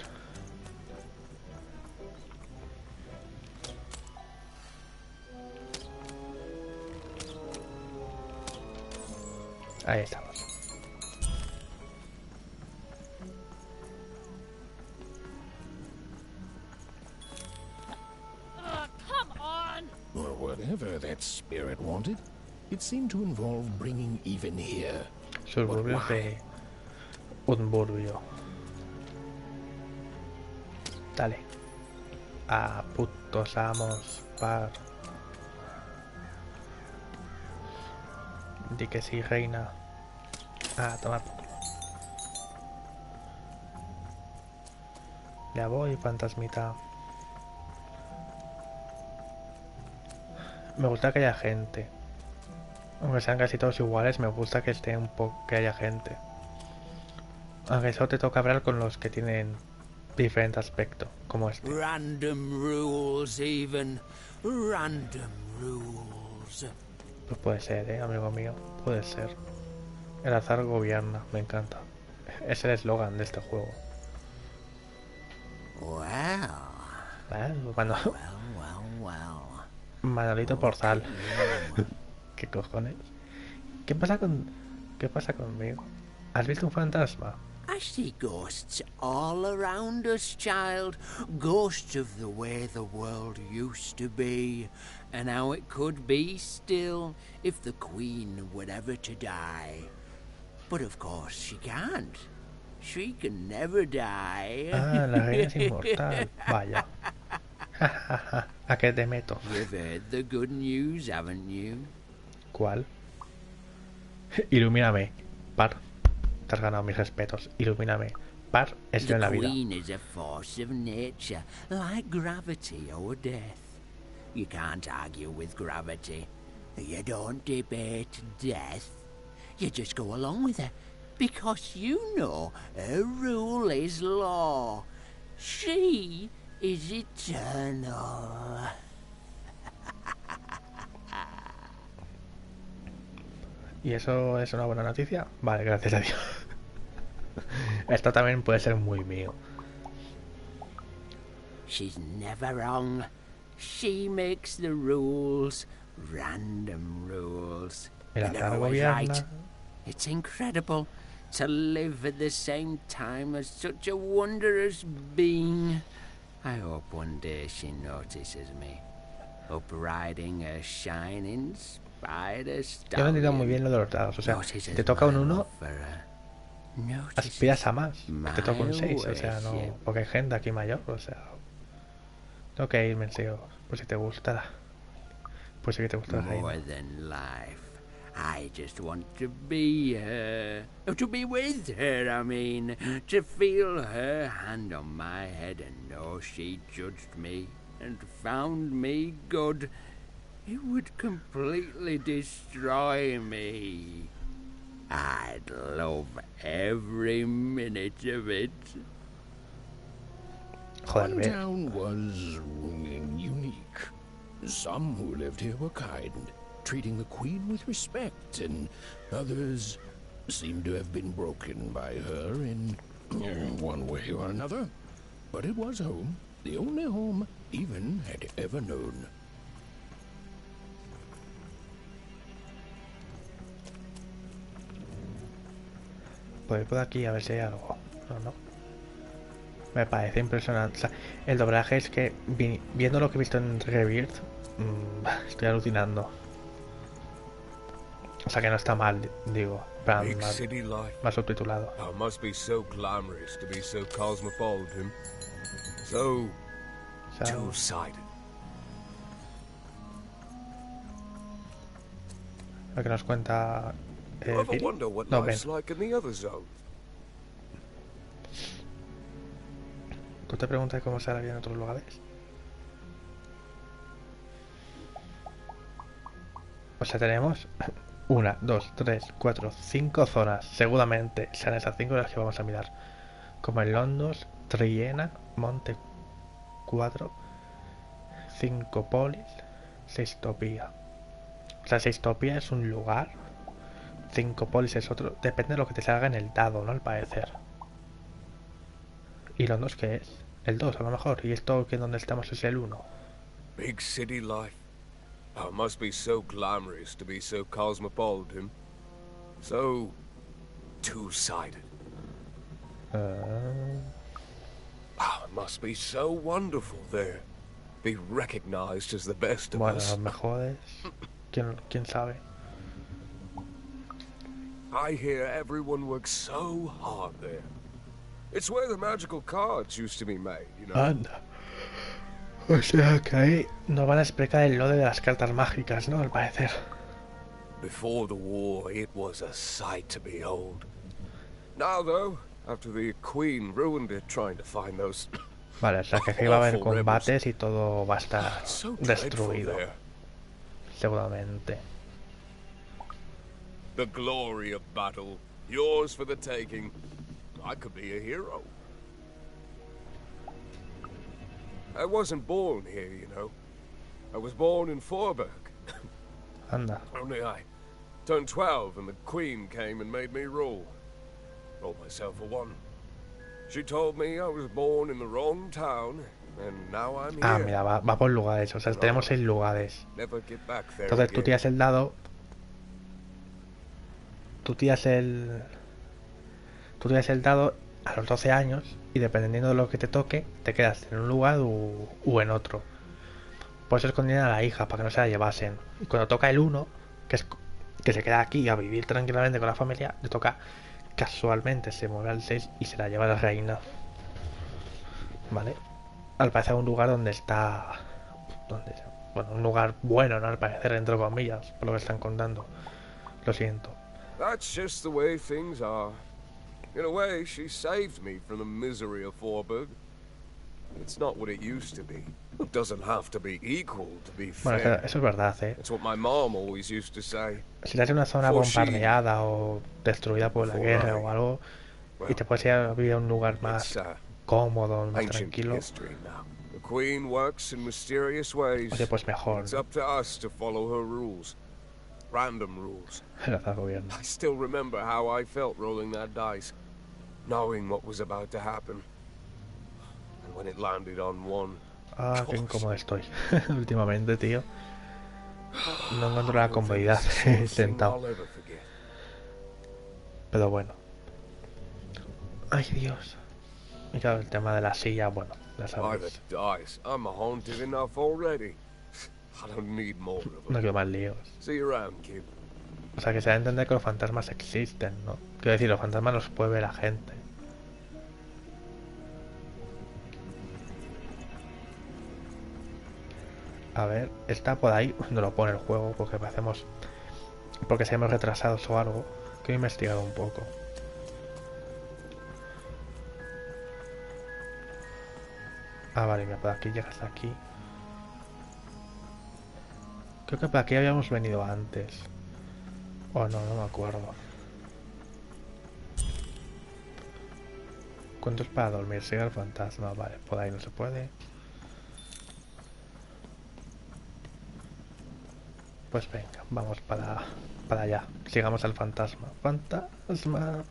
Ahí estamos. whatever that spirit wanted, it seemed to involve bringing even here. Suburbios de Unburbio. Dale. A putos amos par. Di que sí, reina. A tomar. Ya voy, fantasmita. Me gusta que haya gente. Aunque sean casi todos iguales, me gusta que esté un poco, que haya gente. Aunque eso te toca hablar con los que tienen diferente aspecto, como este. Random rules, even. Random rules. Pues puede ser, amigo mío. Puede ser. El azar gobierna, me encanta. Es el eslogan de este juego. Bueno. Manolito por sal. ¿Qué cojones? ¿Qué pasa conmigo? ¿Has visto un fantasma? I see ghosts all around us, child. Ghosts of the way the world used to be, and how it could be still if the Queen were ever to die. But of course she can't. She can never die. Ah, la reina es inmortal. Vaya. ¿A qué te meto? You've heard the good news, haven't you? ¿Cuál? Ilumíname. Par. Te has ganado mis respetos. Ilumíname. Par. Esto en la vida. The Queen is a force of nature, like gravity or death. You can't argue with gravity. You don't debate death. You just go along with her. Because you know her rule is law. She is eternal. ¿Y eso es una buena noticia? Vale, gracias a Dios. Esto también puede ser muy mío. She's never wrong. She makes the rules. Random rules. El And they're azar always gobierna. right. It's incredible to live at the same time as such a wondrous being. I hope one day she notices me. Up riding a shining spider Yo no entiendo muy bien lo de los dados. O sea, si te toca un 1, aspiras a más. Te toca un 6, o sea, no. Porque hay gente aquí mayor, o sea. Tengo que irme en serio. Pues si te gustará. Pues sí que te gustará. More than life. I just want to be her. To be with her, I mean. To feel her hand on my head and know she judged me and found me good. It would completely destroy me. I'd love every minute of it. Joder, One town was unique. Some who lived here were kind, treating the Queen with respect, and others seemed to have been broken by her in one way or another. But it was home, the only home Even had ever known. Puedo ir por aquí a ver si hay algo. No. Me parece impresionante. O sea, el doblaje es que, viendo lo que he visto en Rebirth, estoy alucinando. O sea que no está mal, digo. Más subtitulado. Oh, must be so glamorous to be so cosmopolitan. So two-sided. Lo que nos cuenta You ever wonder what life's like in the other zone? ¿Tú te preguntas cómo será la vida en otros lugares? O sea, tenemos 1, 2, 3, 4, 5 zonas. Seguramente serán esas 5 las que vamos a mirar. Como el Londos, Triena, Monte 4, 5 Polis, Seistopía. O sea, Seistopía es un lugar, 5 Polis es otro. Depende de lo que te salga en el dado, ¿no? Al parecer. ¿Y Londos qué es? El 2 a lo mejor. Y esto que donde estamos es el 1. Big city life. Oh, it must be so glamorous to be so cosmopolitan. So two-sided. Ah, Oh, it must be so wonderful there. be recognized as the best of Bueno, us. los mejores. ¿Quién sabe? I hear everyone works so hard there. It's where the magical cards used to be made, you know. Anda. O sea que ahí nos van a explicar el lore de las cartas mágicas, ¿no? Al parecer. Before the war, it was a sight to behold. Now, though, after the Queen ruined it trying to find those... Vale, o sea que aquí va a haber combates y todo va a estar destruido. Seguramente. The glory of battle, yours for the taking. I could be a hero. I wasn't born here, you know. I was born in Forberg. Anda. Only I turned 12 and the Queen came and made me rule. Rolled myself a one. She told me I was born in the wrong town, and now I'm here. Ah, mira, va por lugares. O sea, tenemos 6 lugares. Never get back there Entonces tú again. tiras el dado. Tú tiras el dado a los 12 años y dependiendo de lo que te toque, te quedas en un lugar u en otro. Por eso escondían a la hija, para que no se la llevasen. Y cuando toca el 1, que se queda aquí a vivir tranquilamente con la familia, le toca casualmente, se mueve al 6 y se la lleva la reina. ¿Vale? Al parecer un lugar donde está... bueno, un lugar bueno, ¿no? Al parecer, entre comillas, por lo que están contando. Lo siento. That's just the way things are. In a way, she saved me from the misery of Forberg. It's not what it used to be. It doesn't have to be equal to be Bueno, fair. eso es verdad, ¿eh? It's what my mom always used to say. Si estás en una zona bombardeada o destruida por la guerra o algo, y te puedes ir a vivir a un lugar más cómodo, más tranquilo, The Queen works in mysterious ways. oye, pues mejor. It's up to us to follow her rules. Random rules. El azar gobierna. I still remember how I felt rolling that dice, knowing what was about to happen. And when it landed on one. Ah, qué incómodo estoy últimamente, tío. No encuentro la comodidad sentado. Pero bueno. Ay, Dios. Y claro, el tema de la silla, bueno, ya By sabéis. the dice, I'm haunted enough already. I don't need more of them. No quiero más líos. See you around, kid. O sea, que se da a entender que los fantasmas existen, ¿no? Quiero decir, los fantasmas los puede ver la gente. A ver, está por ahí, no lo pone el juego, porque porque se hemos retrasados o algo. Quiero investigar un poco. Ah, vale, mira, por aquí llegas aquí. Creo que por aquí habíamos venido antes. Oh, no me acuerdo. ¿Cuánto es para dormir? Sigue el fantasma. Vale, por ahí no se puede. Pues venga, vamos para allá. Sigamos al fantasma. ¡Fantasma!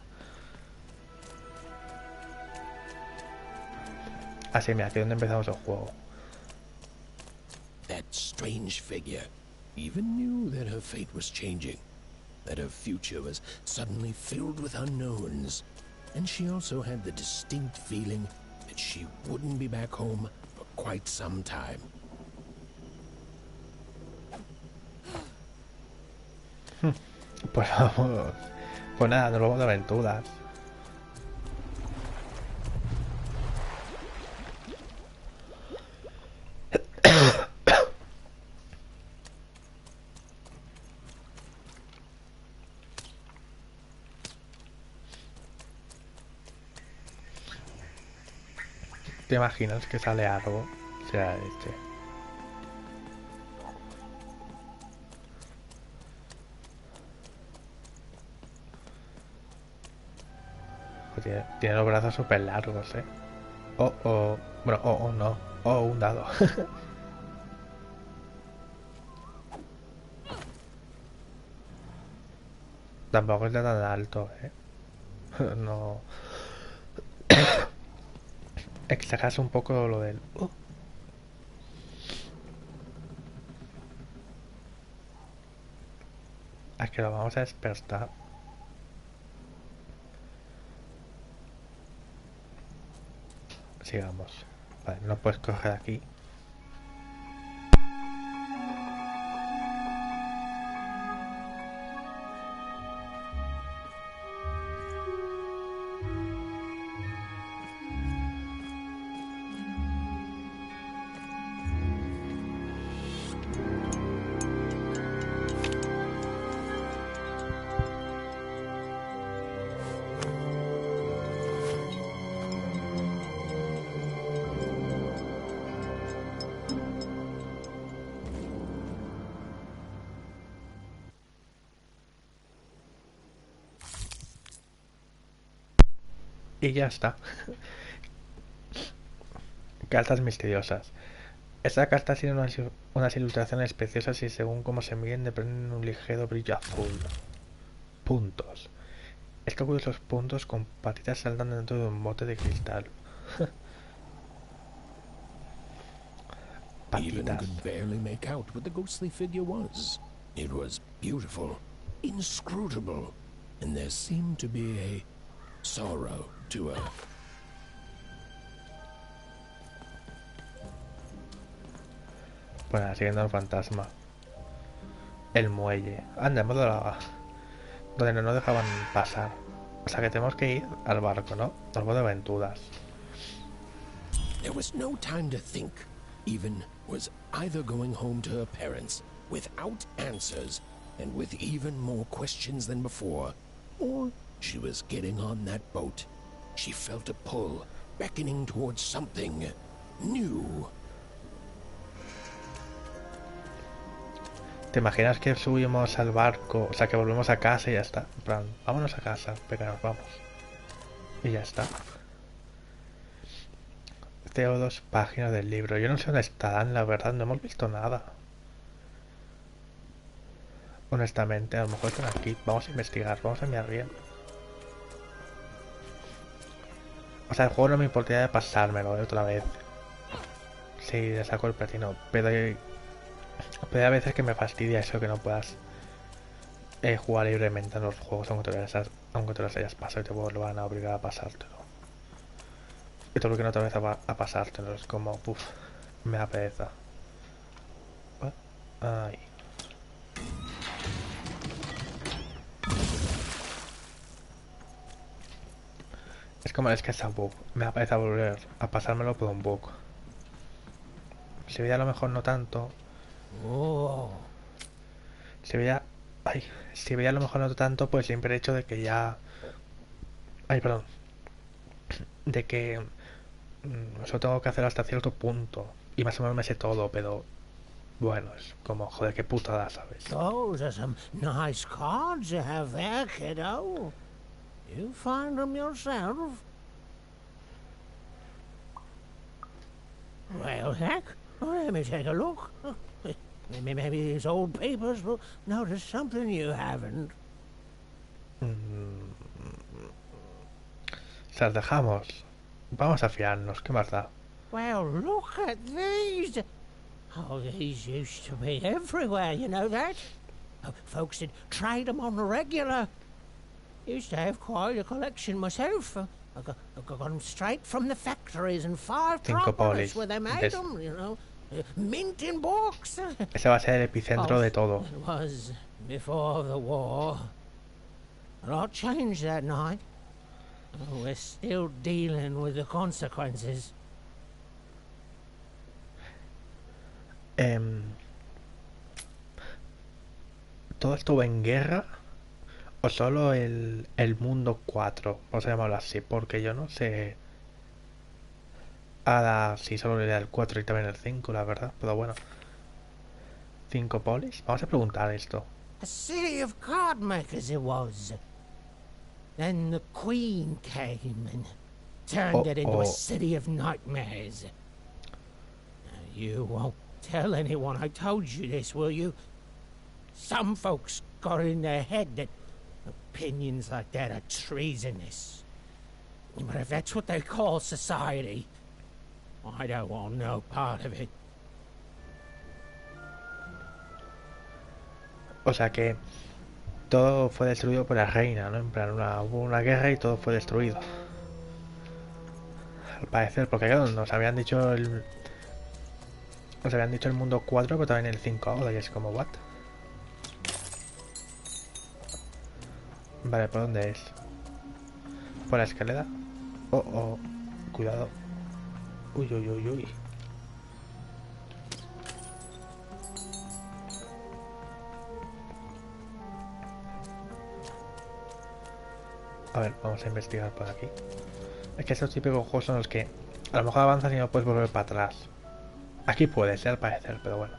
Así, mira, aquí es donde empezamos el juego. That strange figure even knew that her fate was changing, that her future was suddenly filled with unknowns, and she also had the distinct feeling that she wouldn't be back home for quite some time. Pues vamos. Pues nada, nos vamos de aventuras. ¿Te imaginas que sale algo? O sea, tiene los brazos súper largos, ¿eh? Bueno, no. Un dado. Tampoco está tan alto, ¿eh? No. Exageras un poco lo del... Es que lo vamos a despertar. Sigamos. Vale, no puedes coger aquí. Y ya está. Cartas misteriosas. Esta carta tiene unas ilustraciones preciosas y según cómo se miren desprenden un ligero brillo azul. Puntos. Es que ocurre los puntos con patitas saltando dentro de un bote de cristal. Even could barely make out what the ghostly figure was. It was beautiful, inscrutable, and there seemed to be a sorrow to her. Bueno, siguiendo al fantasma. El muelle. Anda, hemos dado donde no nos dejaban pasar. O sea que tenemos que ir al barco, ¿no? Al modo de aventuras. There was no time to think. Even was either going home to her parents without answers and with even more questions than before, or she was getting on that boat. She felt a pull, beckoning towards something new. ¿Te imaginas que subimos al barco? O sea, que volvemos a casa y ya está. En plan, vámonos a casa, venga, nos vamos. Y ya está. Tengo 2 páginas del libro. Yo no sé dónde estarán, la verdad, no hemos visto nada. Honestamente, a lo mejor están aquí. Vamos a investigar, vamos a mirar bien. O sea, el juego no me importaría de pasármelo otra vez. Sí, le saco el platino. Pero hay veces que me fastidia eso que no puedas jugar libremente en los juegos aunque te los hayas pasado y te vuelvan a obligar a pasártelo. Y te obligan otra vez a pasártelo. Es como, uff, me da pereza. Ay. Es como es que es un bug. Me da pereza volver a pasármelo por un bug. Si veía a lo mejor no tanto. Si veía a lo mejor no tanto, pues siempre el hecho de que ya. Perdón. De que eso tengo que hacer hasta cierto punto. Y más o menos me sé todo, pero bueno, es como, joder, qué putada, ¿sabes? Those are some nice cards you have there, kiddo. You find them yourself? Well, heck, let me take a look. Maybe these old papers will notice something you haven't. Se las dejamos. Vamos a fiarnos, ¿qué más da? Well, look at these. Oh, these used to be everywhere, you know that? Folks would trade them on the regular. Used to have quite a collection myself. I got them straight from the factories and 5 droppers where they made them, you know. Mint in books. Ese va a ser el epicentro de todo. It was before the war. A lot changed that night. We're still dealing with the consequences. ¿Todo estuvo en guerra? ¿O solo el mundo 4? Vamos a llamarlo así, porque yo no sé. Ahora sí, solo le da el 4 y también el 5, la verdad, pero bueno. 5 polis. Vamos a preguntar esto. A city of card makers it was. Then the Queen came and turned it into a city of nightmares. Now, you won't tell anyone I told you this, will you? Some folks got it in their head that opinions like that are treasonous. But if that's what they call society, I don't want no part of it. O sea que todo fue destruido por la reina, ¿no? En plan, hubo una guerra y todo fue destruido. Al parecer, porque claro, nos habían dicho el mundo 4, pero también el 5 ahora, y es como, ¿what? Vale, ¿por dónde es? ¿Por la escalera? Oh, cuidado. Uy. A ver, vamos a investigar por aquí. Es que estos típicos juegos son los que a lo mejor avanzas y no puedes volver para atrás. Aquí puede ser al parecer, pero bueno.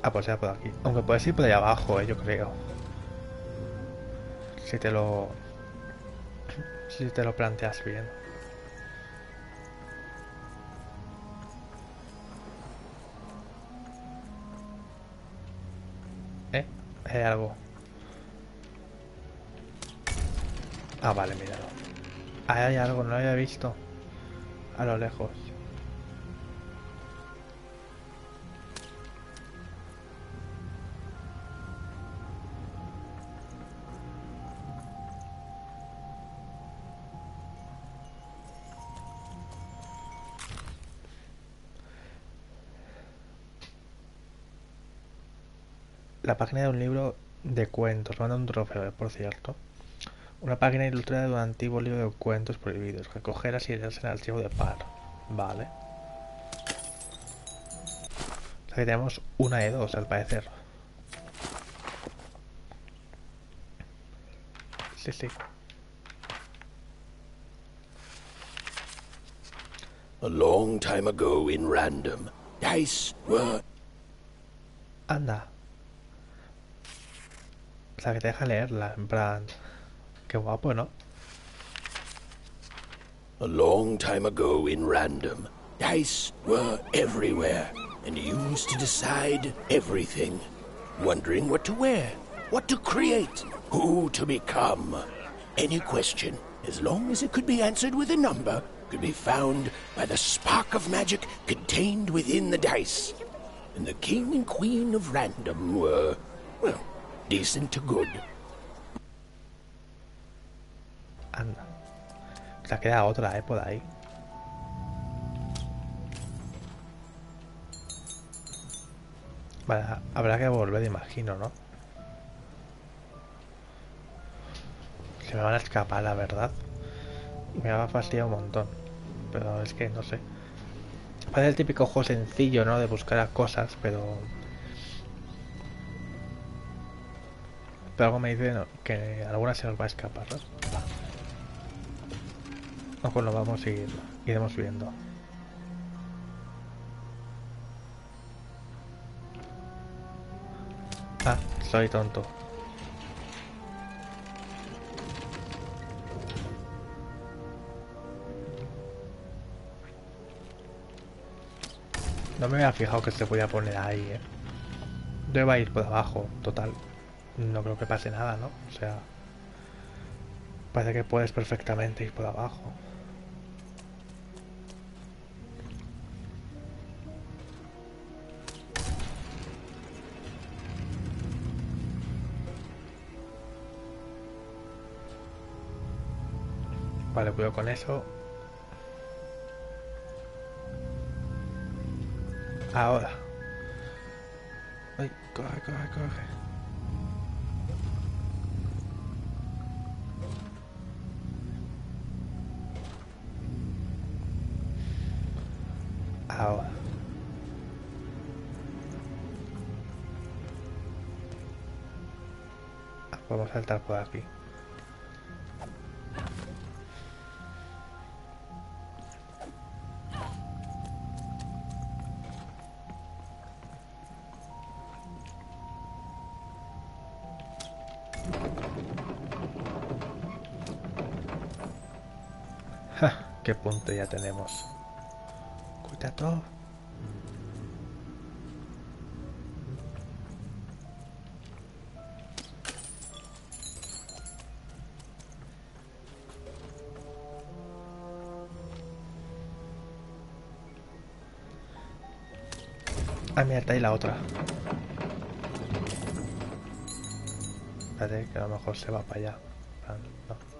Ah, pues ya por aquí. Aunque puedes ir por ahí abajo, yo creo. Si te lo... Si te lo planteas bien. Hay algo. Ah, vale, míralo. Ahí hay algo, no lo había visto. A lo lejos. La página de un libro de cuentos. Manda un trofeo, por cierto. Una página ilustrada de un antiguo libro de cuentos prohibidos. Recogerlas y leerlas en el archivo de par. Vale. O sea que tenemos una de dos, al parecer. Sí, sí. A long time ago in random, dice were... Anda. O sea que te deja leerla, en plan... Qué guapo, ¿no? A long time ago in random, dice were everywhere and used to decide everything. Wondering what to wear, what to create, who to become. Any question, as long as it could be answered with a number, could be found by the spark of magic contained within the dice. And the king and queen of random were, well, decent to good. Anda. O sea, queda otra, por ahí. Vale, habrá que volver, imagino, ¿no? Se me van a escapar, la verdad. Y me va a fastidiar un montón. Pero es que no sé. Parece el típico juego sencillo, ¿no? De buscar cosas, pero... Pero algo me dice que alguna se nos va a escapar, ¿no? No, pues lo vamos a ir... Iremos viendo. Ah, soy tonto. No me había fijado que se podía poner ahí, ¿eh? Yo iba a ir por abajo, total. No creo que pase nada, ¿no? O sea... Parece que puedes perfectamente ir por abajo. Vale, cuidado con eso. Ahora. Ay, corre, corre, corre. Ahora. Vamos a saltar por aquí. ¿Qué punto ya tenemos? Cuidado. Ah, mira, está ahí la otra. Espérate, que a lo mejor se va para allá. No.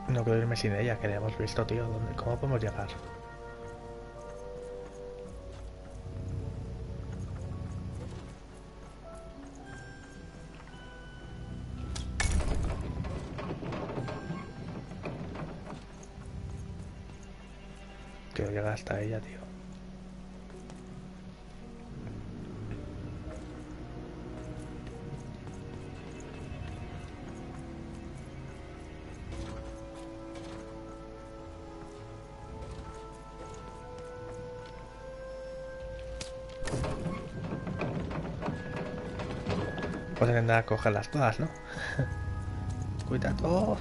No quiero irme sin ella, que la hemos visto, tío. ¿Cómo podemos llegar? Quiero llegar hasta ella, tío. Pues intentar cogerlas todas, ¿no? Cuidado.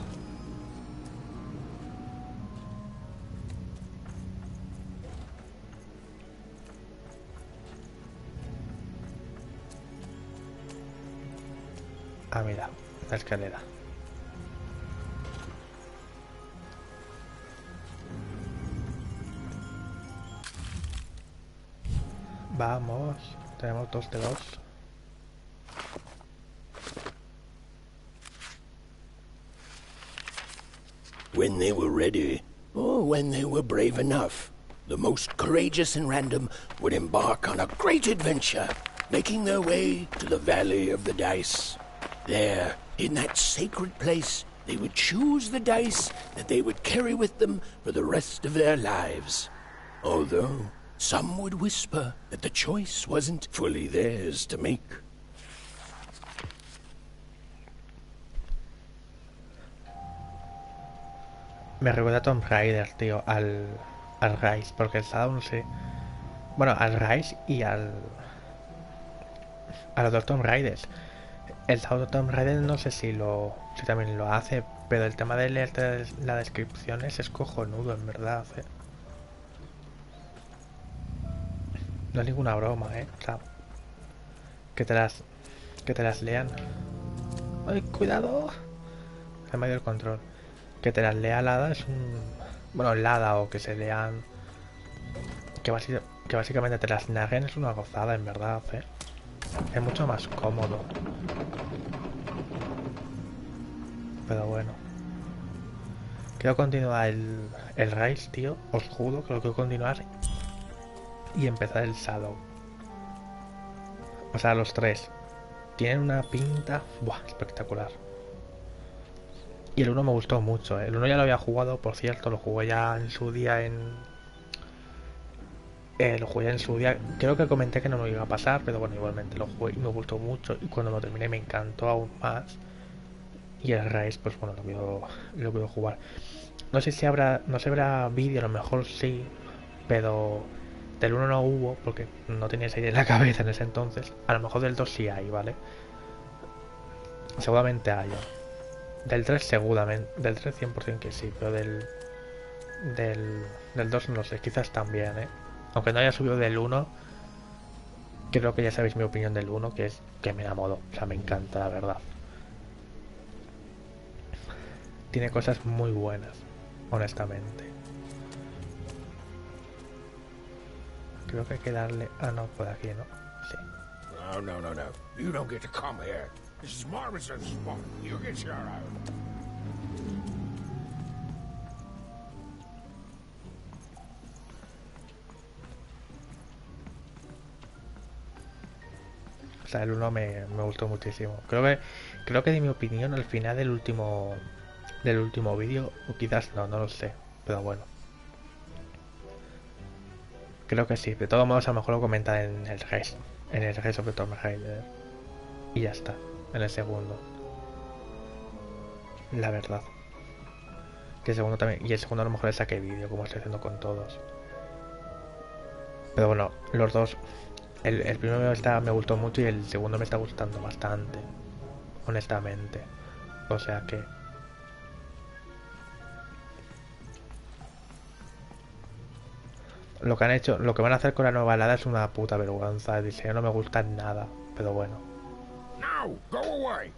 Ah, mira, la escalera. Vamos, tenemos 2 de 2. When they were ready, or when they were brave enough, the most courageous and random would embark on a great adventure, making their way to the Valley of the Dice. There, in that sacred place, they would choose the dice that they would carry with them for the rest of their lives. Although some would whisper that the choice wasn't fully theirs to make. Me recuerda a Tomb Raider, tío, al Rise, porque el Shadow no sé. Bueno, al Rise y a los dos Tomb Raiders. El Shadow Tomb Raider no sé si también lo hace, pero el tema de leerte las descripciones es cojonudo, en verdad. No es ninguna broma, o sea, que te las lean. ¡Ay, cuidado! Se me ha ido el control. Que te las lea el hada es un... Bueno, el hada o que se lean... Que básicamente te las narren es una gozada, en verdad, Es mucho más cómodo. Pero bueno. Quiero continuar el Rise, tío. Os juro que lo quiero continuar y empezar el Shadow. O sea, los tres tienen una pinta espectacular. Y el 1 me gustó mucho, El 1 ya lo había jugado, por cierto, lo jugué ya en su día lo jugué en su día. Creo que comenté que no me iba a pasar, pero bueno, igualmente lo jugué y me gustó mucho. Y cuando lo terminé me encantó aún más. Y el Rise, pues bueno, lo quiero jugar. No sé si habrá vídeo, a lo mejor sí, pero del 1 no hubo, porque no tenía esa idea en la cabeza en ese entonces. A lo mejor del 2 sí hay, ¿vale? Seguramente haya. Del 3 seguramente, del 3 100% que sí, pero del 2 no sé, quizás también, Aunque no haya subido del 1, creo que ya sabéis mi opinión del 1, que es que me enamoró, o sea, me encanta, la verdad. Tiene cosas muy buenas, honestamente. Creo que hay que darle... Ah, no, por aquí, ¿no? Sí. No. You don't get to come here. This is my reserve spot. You get your out. O sea, el 1 me gustó muchísimo. Creo que di mi opinión al final del último vídeo, o quizás no lo sé, pero bueno. Creo que sí. De todos modos, a lo mejor lo comenta en el Res sobre Tomb Raider. Y ya está, en el segundo. La verdad. Que el segundo también. Y el segundo a lo mejor le saqué vídeo, como estoy haciendo con todos. Pero bueno, los dos. El primero me gustó mucho y el segundo me está gustando bastante. Honestamente. O sea que... Lo que van a hacer con la nueva helada es una puta vergüenza. El diseño no me gusta nada, pero bueno. Now, go away.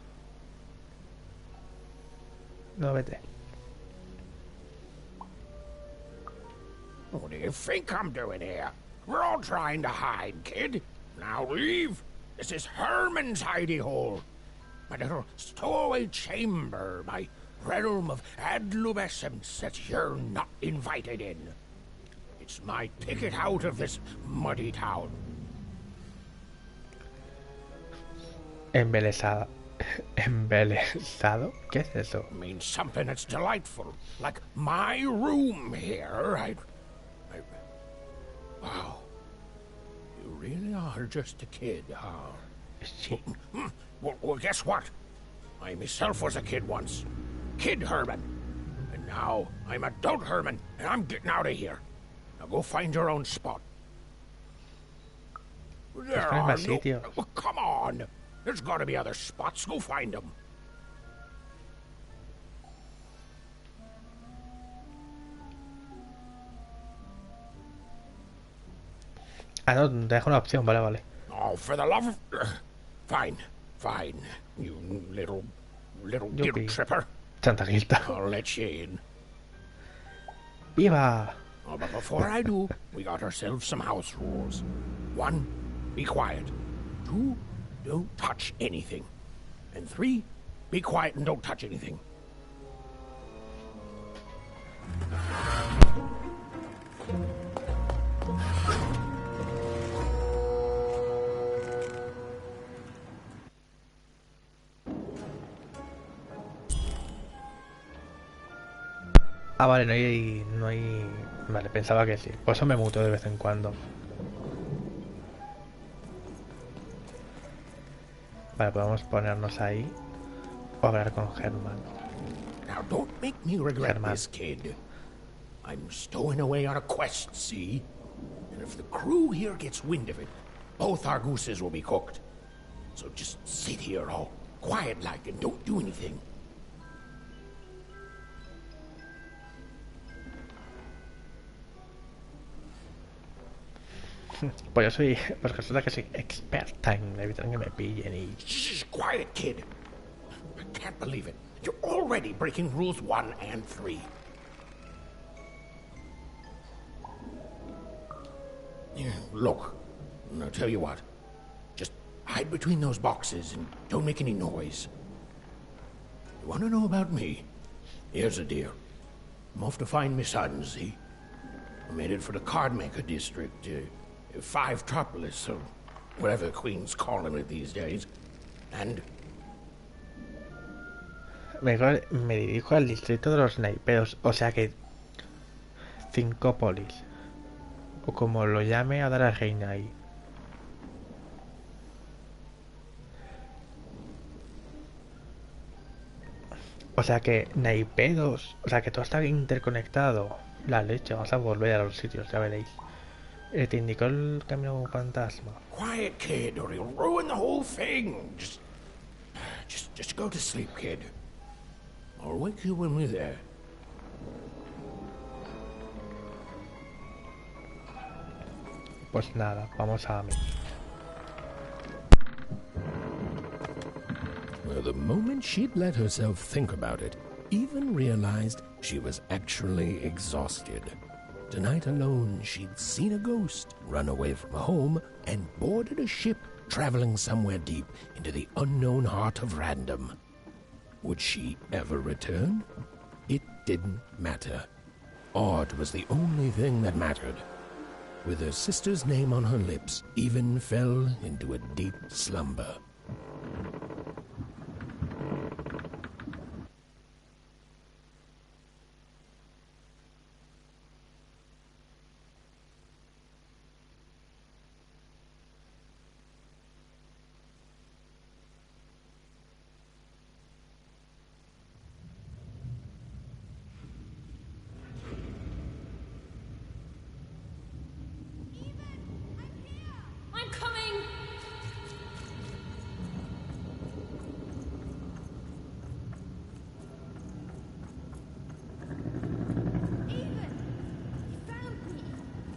No, vete. What do you think I'm doing here? We're all trying to hide, kid. Now leave. This is Herman's hidey hole. My little stowaway chamber, my realm of adlubescence that you're not invited in. It's my ticket out of this muddy town. Embelesado. ¿Qué es eso? Means something that's delightful, like my room here. Wow. You really are just a kid, huh? Well, guess what? I myself was a kid once. Kid Herman. And now I'm adult Herman, and I'm getting out of here. Now go find your own spot. There are no... Come on. There's gotta be other spots. Go find them. Ah, no, te dejo una opción, vale. Oh, for the love of... Fine. You little guilt tripper. Chantajista. I'll let you in. ¡Viva! Oh, but before I do, we got ourselves some house rules. 1, be quiet. 2, don't touch anything. And 3, be quiet and don't touch anything. Ah, vale, no hay... Vale, pensaba que sí. Por eso me muto de vez en cuando. Vale, podemos ponernos ahí o hablar con Germán. Now don't make me regret this, kid. I'm stowing away on a quest, see? And if the crew here gets wind of it, both our gooses will be cooked. So just sit here all quiet like and don't do anything. Pues yo soy... Pues resulta que soy experta en evitar que me pillen y... Shh, quiet, kid. I can't believe it. You're already breaking rules 1 and 3. Yeah, look, I'll tell you what. Just hide between those boxes and don't make any noise. You want to know about me? Here's the deal. I'm off to find my son, see? I'm headed for the Cardmaker district, 5tropolis, or whatever the Queen's calling it these days. And... Me dirijo al distrito de los naipedos, o sea que... 5polis. O como lo llame a dar a reina ahí. O sea que naipedos, o sea que todo está interconectado. La leche, vamos a volver a los sitios, ya veréis. Te indicó el camino fantasma. Quiet, kid, or he'll ruin the whole thing. Just go to sleep, kid. I'll wake you when we're there. Pues nada, vamos a mí. Well, the moment she'd let herself think about it, even realized she was actually exhausted. Tonight alone, she'd seen a ghost, run away from home, and boarded a ship traveling somewhere deep into the unknown heart of random. Would she ever return? It didn't matter. Odd was the only thing that mattered. With her sister's name on her lips, Even fell into a deep slumber.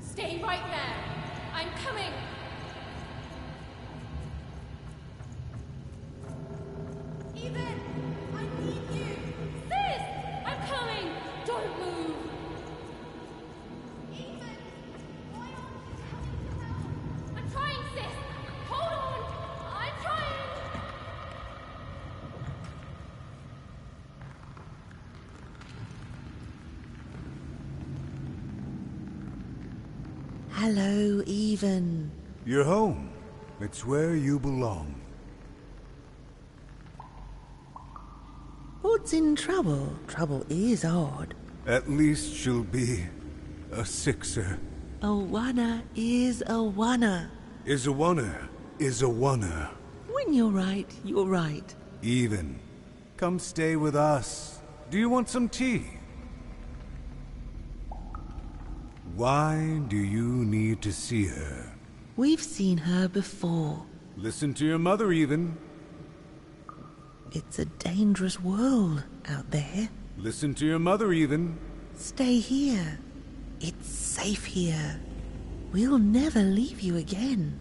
Stay right there. I'm coming. Even, I need you. Sis, I'm coming. Don't move. Even, why aren't you coming to help? I'm trying, sis. Hold on. I'm trying. Hello, Even. You're home. It's where you belong. What's in trouble? Trouble is odd. At least she'll be a sixer. A wanna is a wanna. Is a wanna is a wanna. When you're right, you're right. Even. Come stay with us. Do you want some tea? Why do you need to see her? We've seen her before. Listen to your mother, Even. It's a dangerous world out there. Listen to your mother, even. Stay here. It's safe here. We'll never leave you again.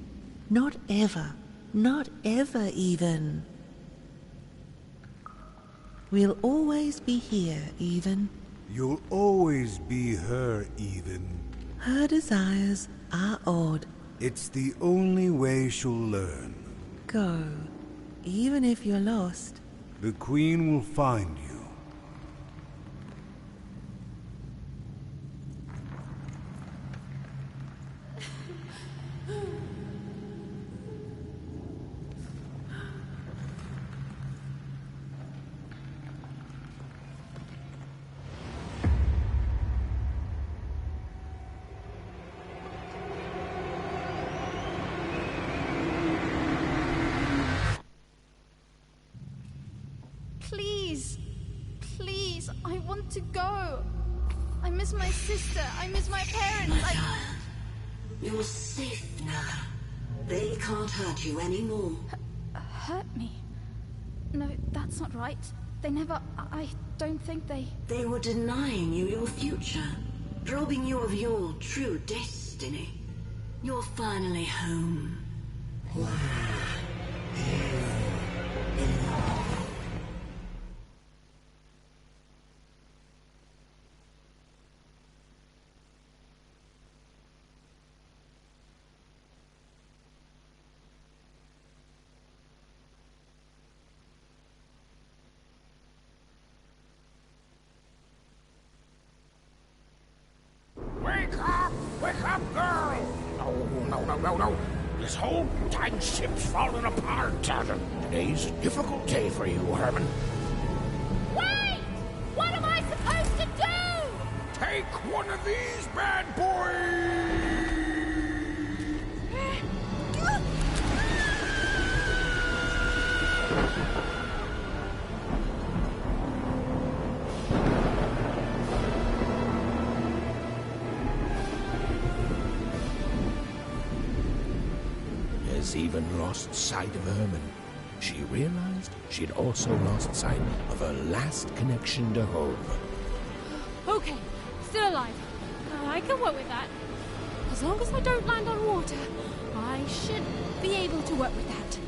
Not ever. Not ever, even. We'll always be here, even. You'll always be her, even. Her desires are odd. It's the only way she'll learn. Go. Even if you're lost. The Queen will find you. Please. Please, I want to go. I miss my sister. I miss my parents. You're safe now. They can't hurt you anymore. Hurt me? No, that's not right. They never... I don't think they... They were denying you your future, robbing you of your true destiny. You're finally home. Wake up, girl! No. This whole time ship's falling apart. Today's a difficult day for you, Herman. Wait! What am I supposed to do? Take one of these bad boys! Even lost sight of Herman. She realized she'd also lost sight of her last connection to home. Okay, still alive. I can work with that. As long as I don't land on water, I should be able to work with that.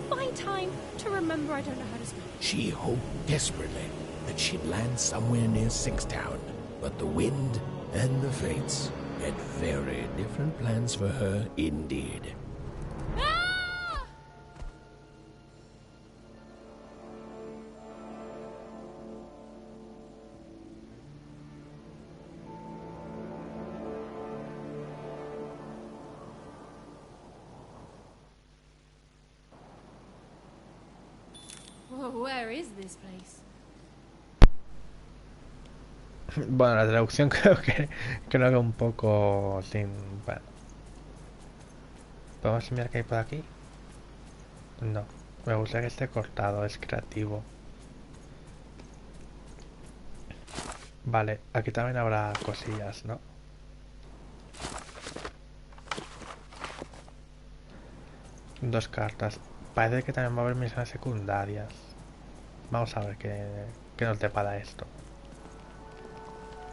Find time to remember I don't know how to swim. She hoped desperately that she'd land somewhere near Sixtown, but the wind and the fates had very different plans for her indeed. Ah! Whoa, where is this place? Bueno, la traducción creo que un poco sin... Bueno. ¿Podemos mirar qué hay por aquí? No. Me gusta que esté cortado, es creativo. Vale, aquí también habrá cosillas, ¿no? Dos cartas. Parece que también va a haber misiones secundarias. Vamos a ver qué nos depara esto.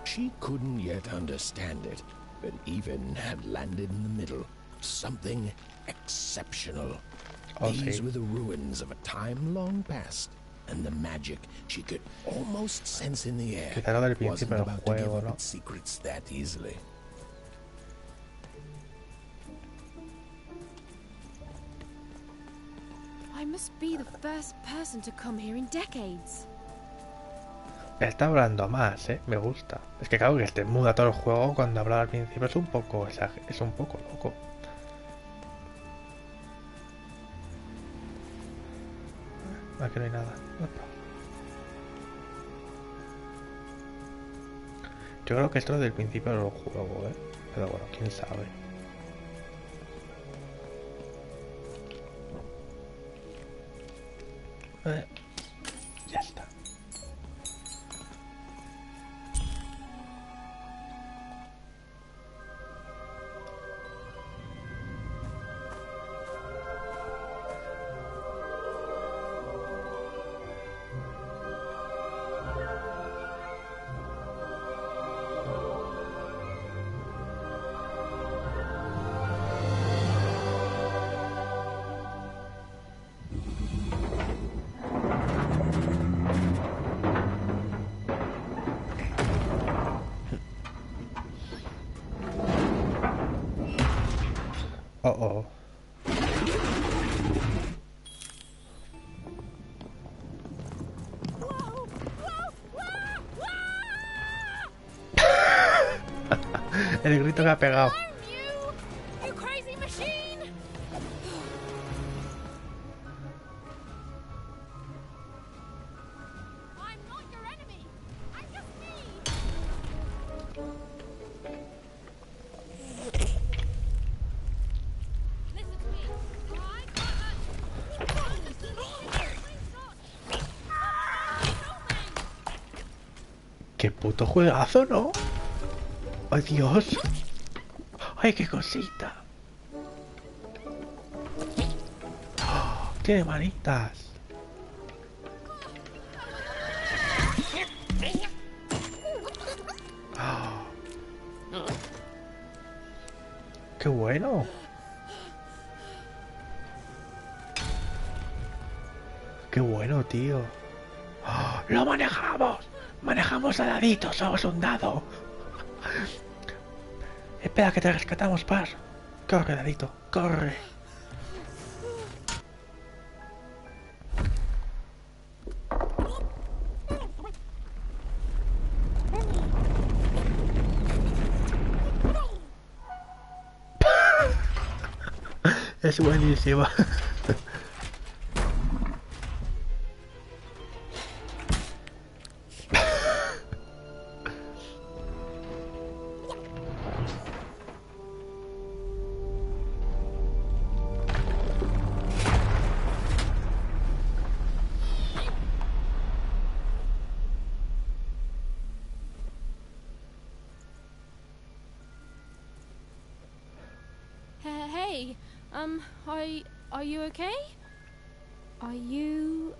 She couldn't yet understand it, but even had landed in the middle of something exceptional. These were the ruins of a time long past, and the magic she could almost sense in the air wasn't about to give up its secrets that easily. I must be the first person to come here in decades. Está hablando más, me gusta. Es que claro que esté muda todo el juego cuando hablaba al principio es un poco loco. Aquí no hay nada. Yo creo que esto es del principio del juego, pero bueno, quién sabe. Ya está. Oh, oh. El grito que ha pegado. You crazy machine! I'm not your enemy. I'm just me. Listen to me. I Qué puto juegazo, ¿no? ¡Ay, Dios! ¡Ay, qué cosita! ¡Oh! ¡Tiene manitas! ¡Oh! ¡Qué bueno! ¡Qué bueno, tío! ¡Oh! ¡Lo manejamos! ¡Manejamos a daditos! ¡Somos un dado! Espera que te rescatamos, Par. Corre, dadito, corre. Es buenísimo. Hey, are you okay? Are you,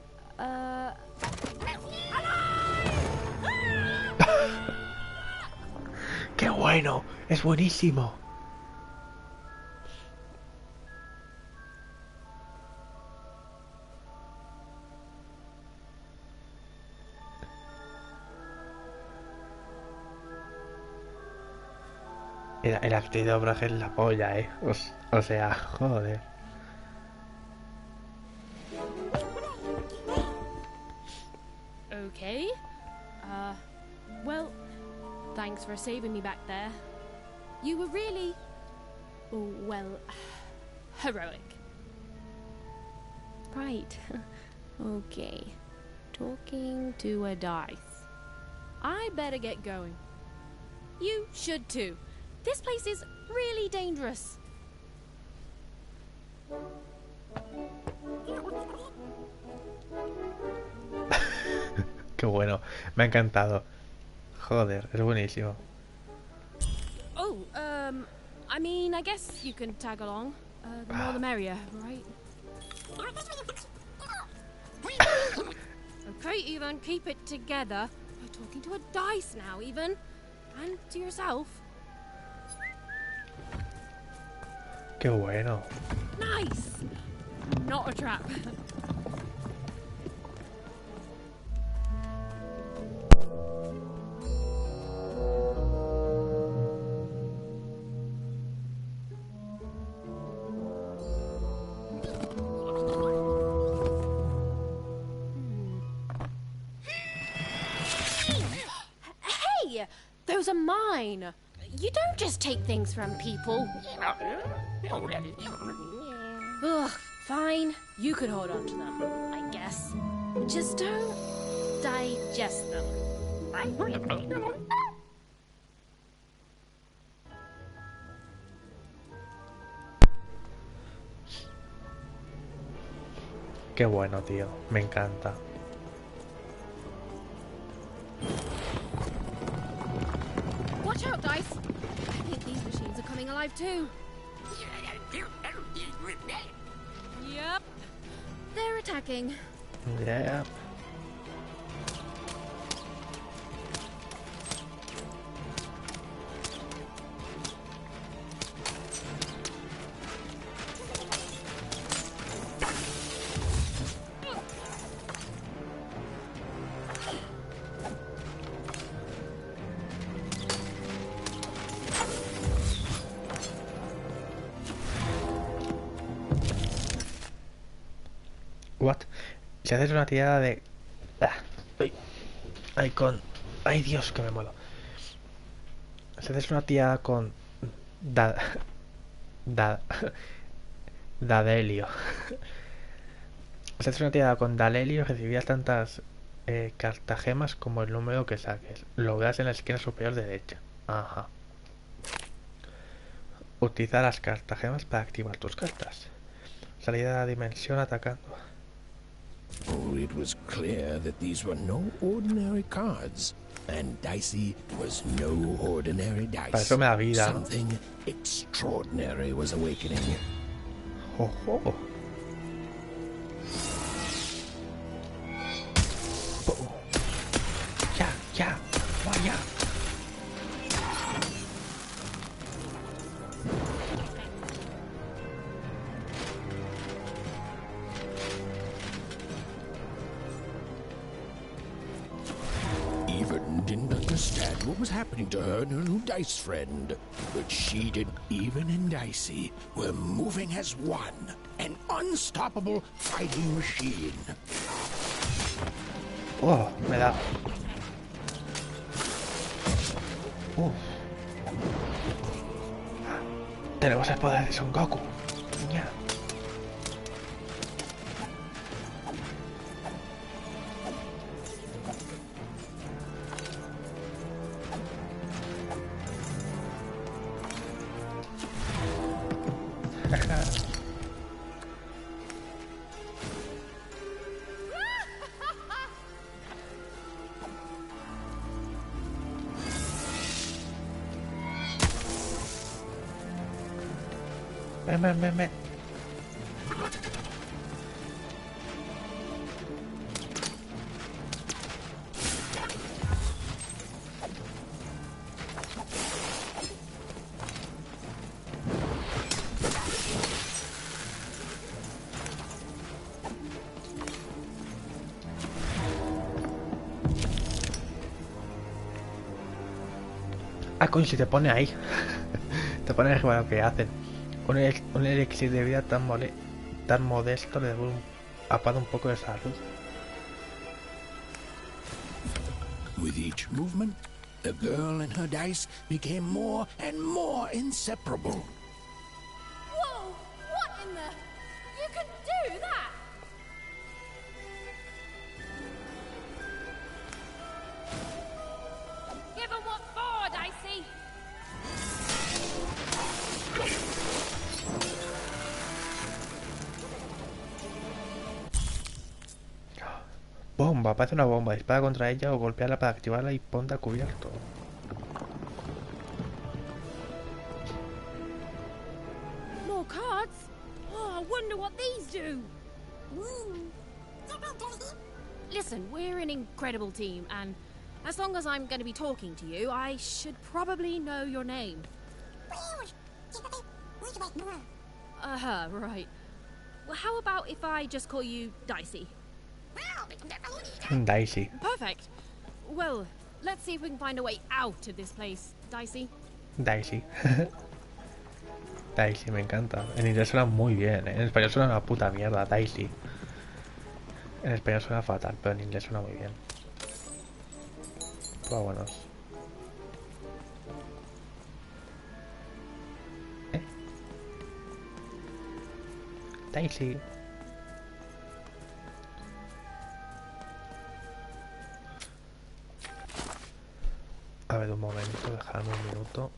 ¡Qué bueno! ¡Es buenísimo! El actriz de doblaje es la polla, o sea, joder. okay? Well, thanks for saving me back there. You were really, well, heroic. Right. Okay. Talking to a dice. I better get going. You should too. This place is really dangerous. Qué bueno, me ha encantado. Joder, es buenísimo. Oh, I mean, I guess you can tag along. The more the merrier, right? Okay, Ethan, keep it together. You're talking to a dice now, Ethan. And to yourself. Qué bueno. Nice! Not a trap. Hey! Those are mine! You don't just take things from people. Ugh, fine. You could hold on to them, I guess. Just don't digest them. Qué bueno, tío. Me encanta. Watch out, Dice. I think these machines are coming alive too. Yep. They're attacking. Yeah. What? Si haces una tirada de... Ay, con... Ay, Dios, que me muero. Si haces una tirada con... Dadelio. Si haces una tirada con Dadelio, recibirás tantas cartagemas como el número que saques. Lo verás en la esquina superior derecha. Ajá. Utiliza las cartagemas para activar tus cartas. Salida de la dimensión atacando. Oh, it was clear that these were no ordinary cards, and Dicey was no ordinary dice. Para eso me da vida, ¿no? Something extraordinary was awakening. ¡Ojo! Ya, vaya. Even didn't understand what was happening to her and her new dice friend. But she did. Even and Dicey were moving as one. An unstoppable fighting machine. Oh, me da. Tenemos el poder de Son Goku. Ya. Ven. Ah, coño, si te pone ahí. Te pone arriba lo que hacen. Un elixir de vida tan modesto le apaga un poco de salud. With each movement, the girl and her dice became more and more inseparable. Whoa! What in the... You can do that? Give 'em what for, Dicey! Bomba, parece una bomba. Dispara contra ella o golpearla para activarla y ponte a cubierto. More cards? Oh, I wonder what these do. Listen, we're an incredible team, and as long as I'm going to be talking to you, I should probably know your name. Right. Well, how about if I just call you Dicey? Dicey. Perfect. Well, let's see if we can find a way out of this place, Dicey. Dicey, me encanta. En inglés suena muy bien, ¿eh? En español suena una puta mierda, Dicey. En español suena fatal, pero en inglés suena muy bien. Pues vámonos. Dicey. A ver, un momento, dejadme un minuto.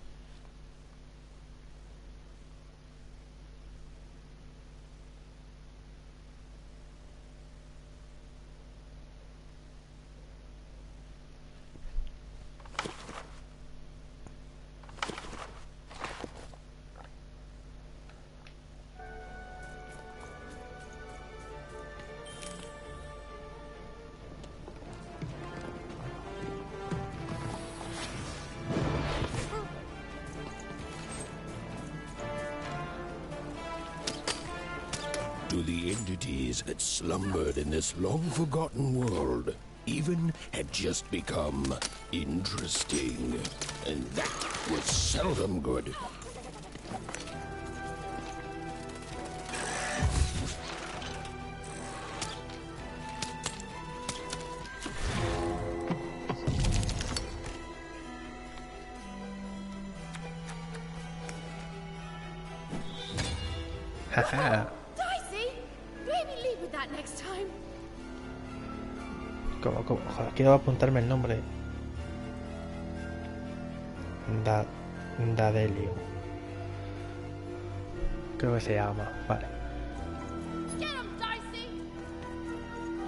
To the entities that slumbered in this long-forgotten world, even had just become interesting. And that was seldom good. Dicey, maybe leave with that next time. Joder, quiero apuntarme el nombre. Dadelio. Creo que se llama. Vale.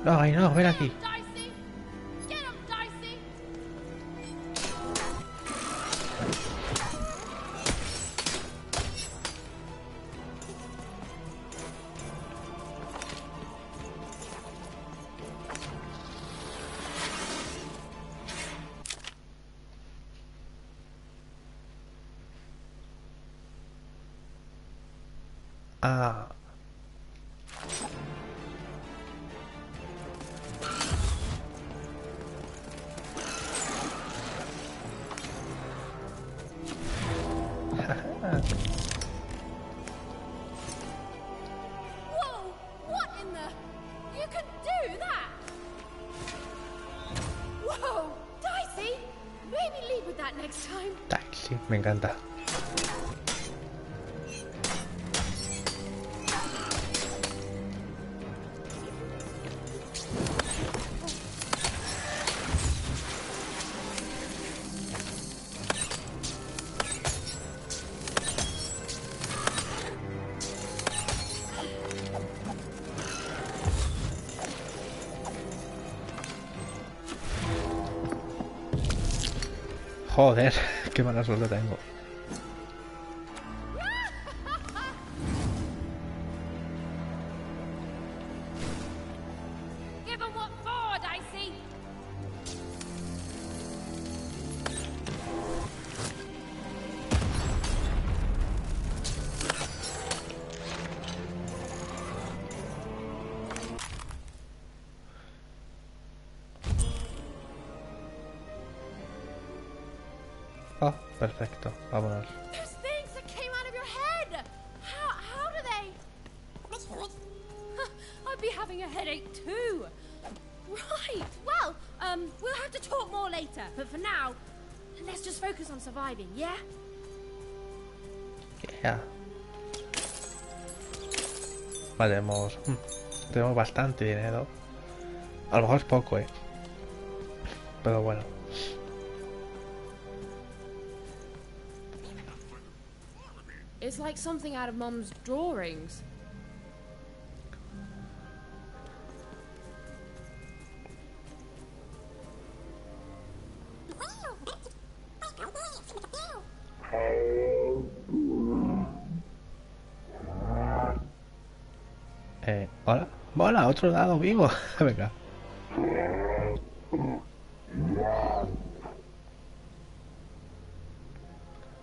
No, ay no, ven aquí. Ah. Whoa! What in the... You can do that? Whoa! Dicey, maybe leave with that next time. Sí, me encanta. Joder, qué mala suerte tengo. Give 'em what for, Dicey. Oh, perfecto, vámonos. Those things that came out of your head. How do they? I'd be having a headache too. Right. Well, we'll have to talk more later. But for now, let's just focus on surviving, yeah? Yeah. Vale, tenemos bastante dinero. A lo mejor es poco, pero bueno. It's like something out of Mum's drawings. Hola. Hola, otro dado vivo. Venga.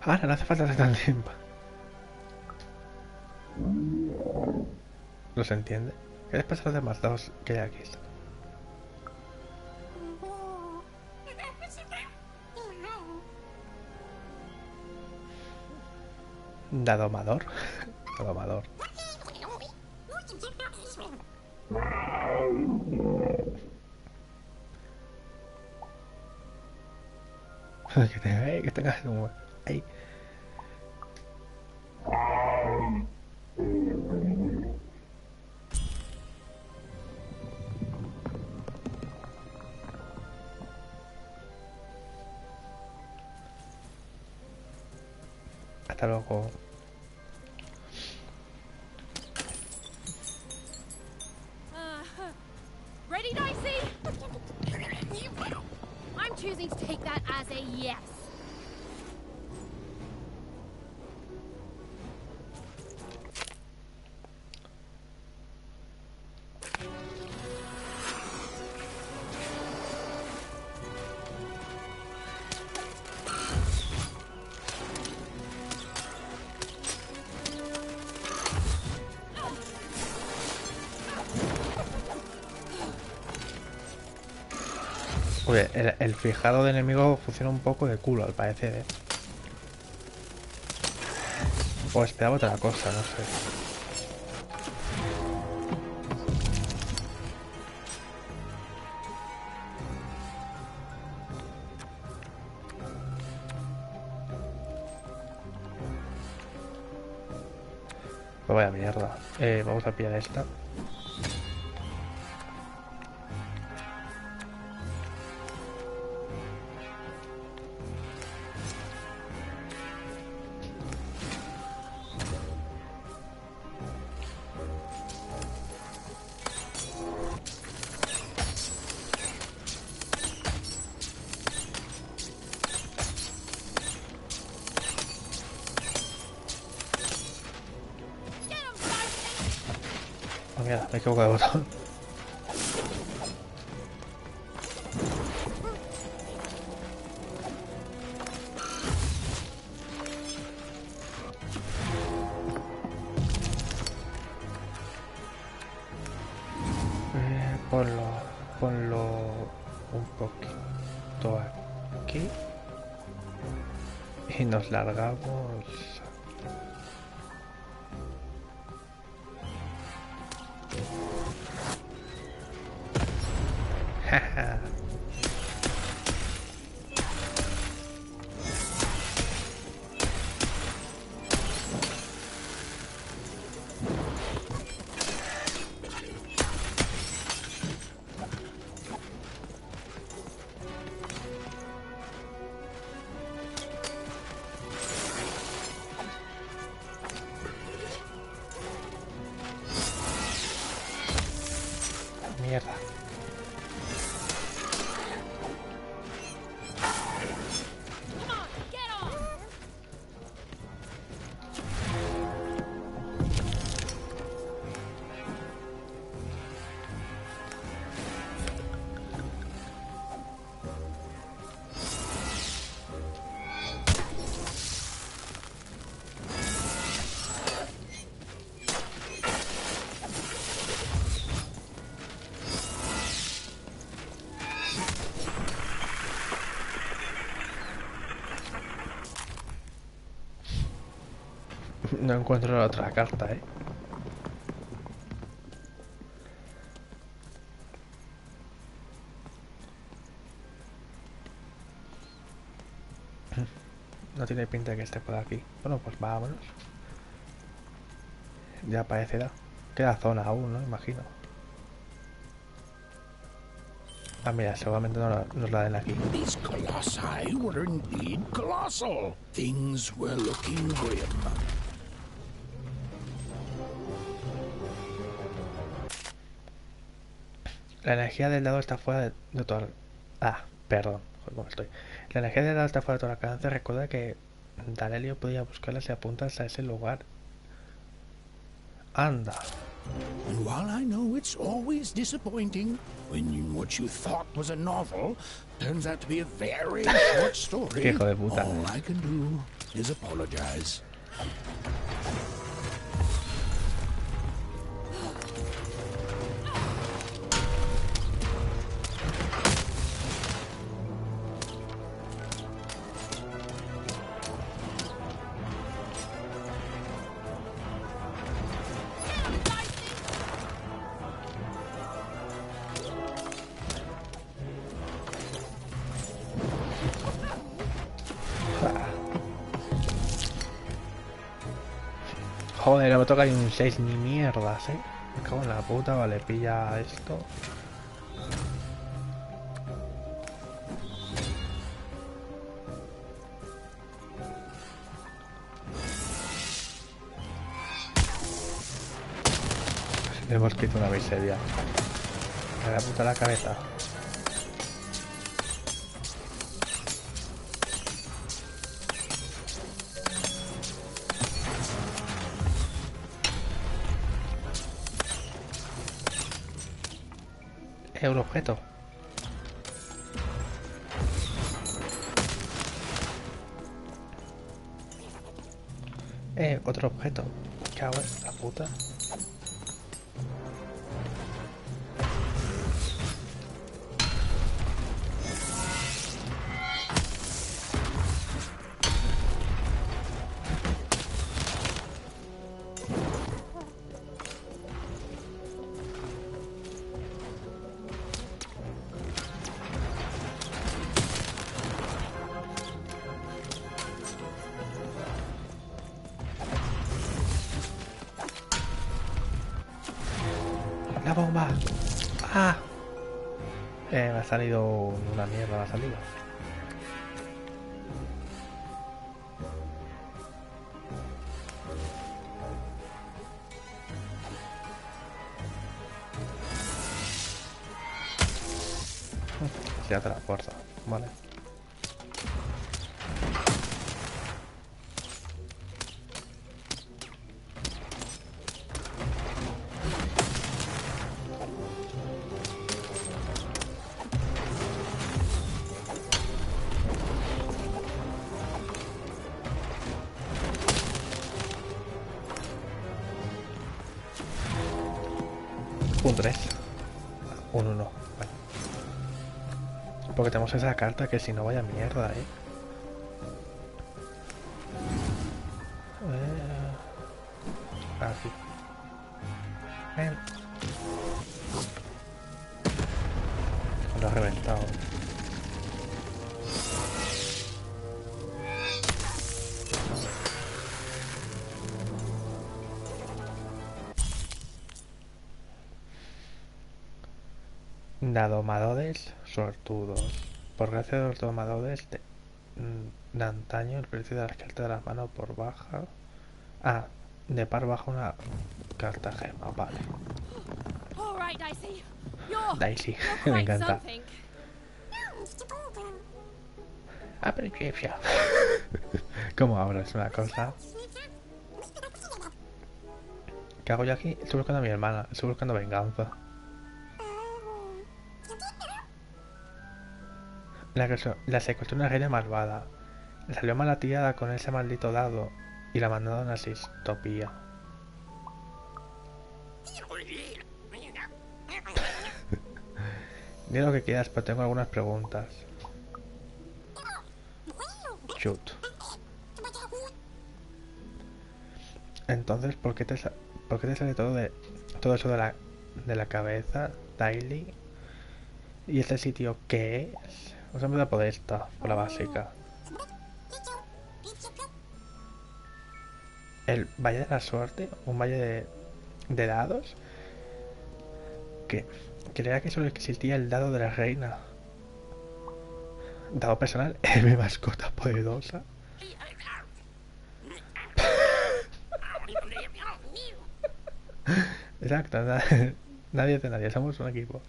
Ahora no hace falta hacer tan tiempo. ¿No se entiende? ¿Qué les pasa a los demás dados que hay aquí? Dadomador. Dadomador. que tengas un... Ahí. Hasta luego. Ready, Dicey? I'm choosing to take that as a yes. Oye, el fijado de enemigo funciona un poco de culo al parecer, O esperaba otra cosa, no sé. Pues vaya mierda. Vamos a pillar esta. Oh, mierda, me he equivocado de botón. Ponlo un poquito aquí y nos largamos. Jaja. Mierda. No encuentro la otra carta, No tiene pinta de que esté por aquí. Bueno, pues vámonos. Ya aparecerá. Queda zona aún, ¿no? Imagino. Ah, mira, seguramente nos la den aquí. These colossi were indeed colossal. Things were looking grim. La energía del dado está fuera de todo... Ah, perdón. Joder, ¿cómo estoy? La energía del dado está fuera de todo alcance. Recuerda que Dadelio podía buscarla si apuntas a ese lugar. Anda. And while I know it's always disappointing when what you thought was a novel turns out to be a very short story, Hijo de puta. all I can do is apologize. Joder, no me toca ni un 6 ni mierdas, Me cago en la puta, vale, pilla esto. Le hemos quitado una miseria. Me la puta la cabeza. Un objeto. Otro objeto. Cago en la puta. ¡La bomba! ¡Ah! Me ha salido una mierda, me ha salido. Ya te la fuerza, vale. Un 3. Un 1. Vale. Porque tenemos esa carta que si no vaya mierda, Así. Lo ha reventado. Domadores sortudos. Por gracia de los domadores de antaño, el precio de las cartas de las manos por baja. Ah, de par baja una carta gema, vale. Daisy, me encanta. Aprecia. ¿Cómo ahora es una cosa? ¿Qué hago yo aquí? Estoy buscando a mi hermana, estoy buscando venganza. La secuestró una reina malvada. Le salió mala tirada con ese maldito dado y la mandó a una sistopía. Di lo que quieras, pero tengo algunas preguntas. Shoot. Entonces, ¿por qué te sale todo eso de la cabeza, Daily? ¿Y este sitio qué es? Vamos a empezar por esta, por la básica. El Valle de la Suerte, un valle de dados. Que creía que solo existía el dado de la reina. Dado personal, es mi mascota poderosa. Exacto, nadie es de nadie, somos un equipo.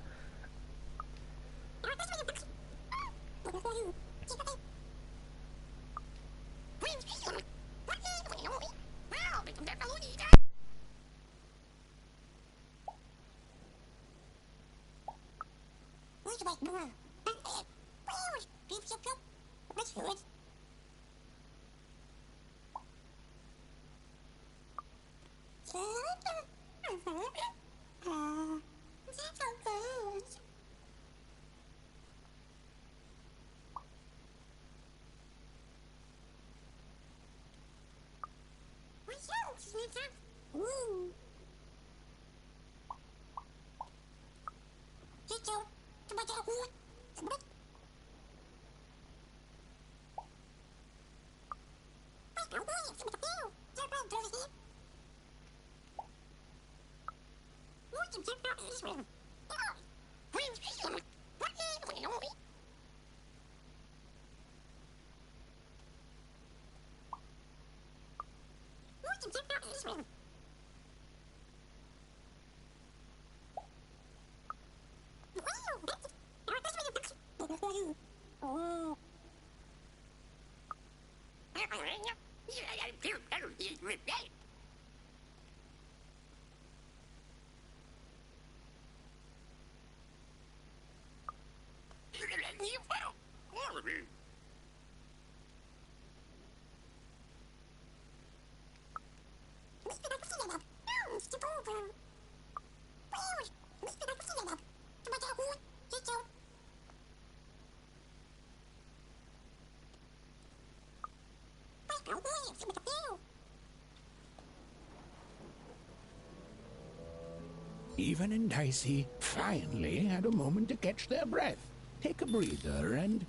Even and Dicey finally had a moment to catch their breath, take a breather, and...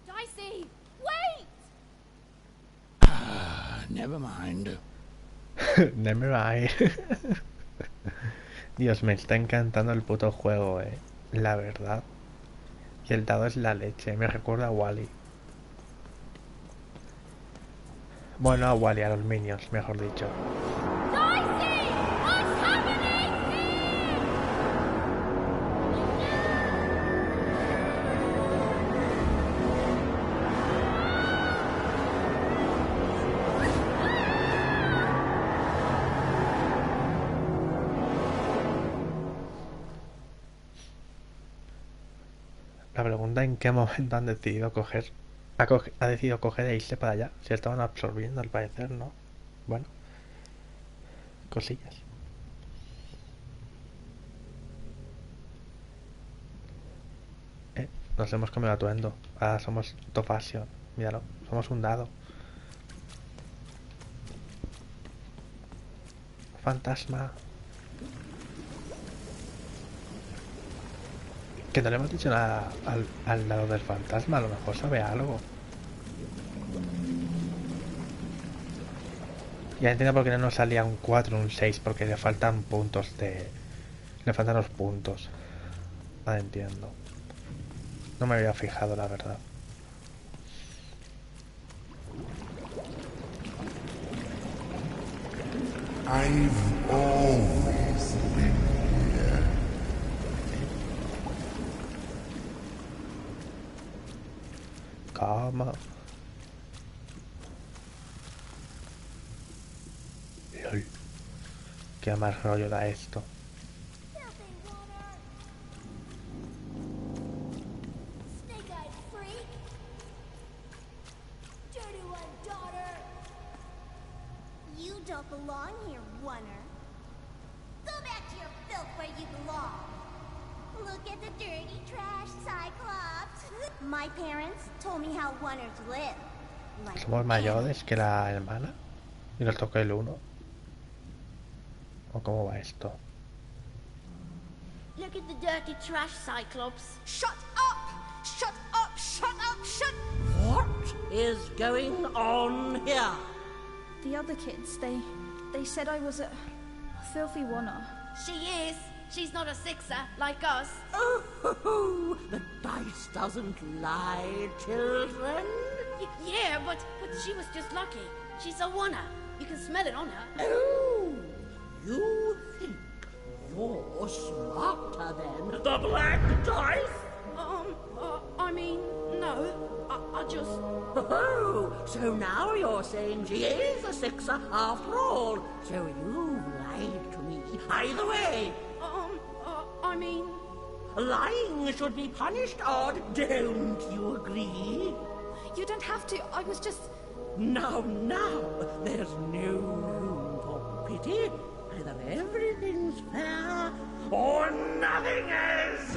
Dicey, wait! Never mind. Never mind. Dios, me está encantando el puto juego, la verdad. Y el dado es la leche, me recuerda a Wally. Bueno, a Wally, a los Minions, mejor dicho. La pregunta: ¿en qué momento han decidido coger ha decidido coger e irse para allá? Se estaban absorbiendo al parecer, ¿no? Bueno, cosillas. Nos hemos comido atuendo. Ahora somos top fashion. Míralo, somos un dado. Fantasma. Que no le hemos dicho nada al lado del fantasma, a lo mejor sabe algo. Ya entiendo por qué no nos salía un 4 o un 6, porque le faltan puntos de... Le faltan los puntos. Ahora entiendo. No me había fijado, la verdad. I've always been here. Calma. Qué más rollo da esto. You don't belong here, Oner. Go back to your filth where you belong. Look at the dirty trash, Cyclops. My parents told me how Oners live. Like Somos mayores que la hermana y nos tocó el 1. ¿O cómo va esto? Look at the dirty trash, Cyclops. Shut up! Shut up! Shut up! Shut... What is going on here? The other kids, they said I was a filthy Oner. She is. She's not a sixer like us. Oh, the dice doesn't lie, children. Yeah, but she was just lucky. She's a Oner. You can smell it on her. Oh, you think you're smarter than the black dice? I mean, no. I just... Oh, so now you're saying she is a sixer after all. So you've lied to me. Either way. I mean... Lying should be punished, Odd. Don't you agree? You don't have to. I was just... Now, there's no room for pity. Either everything's fair or nothing is.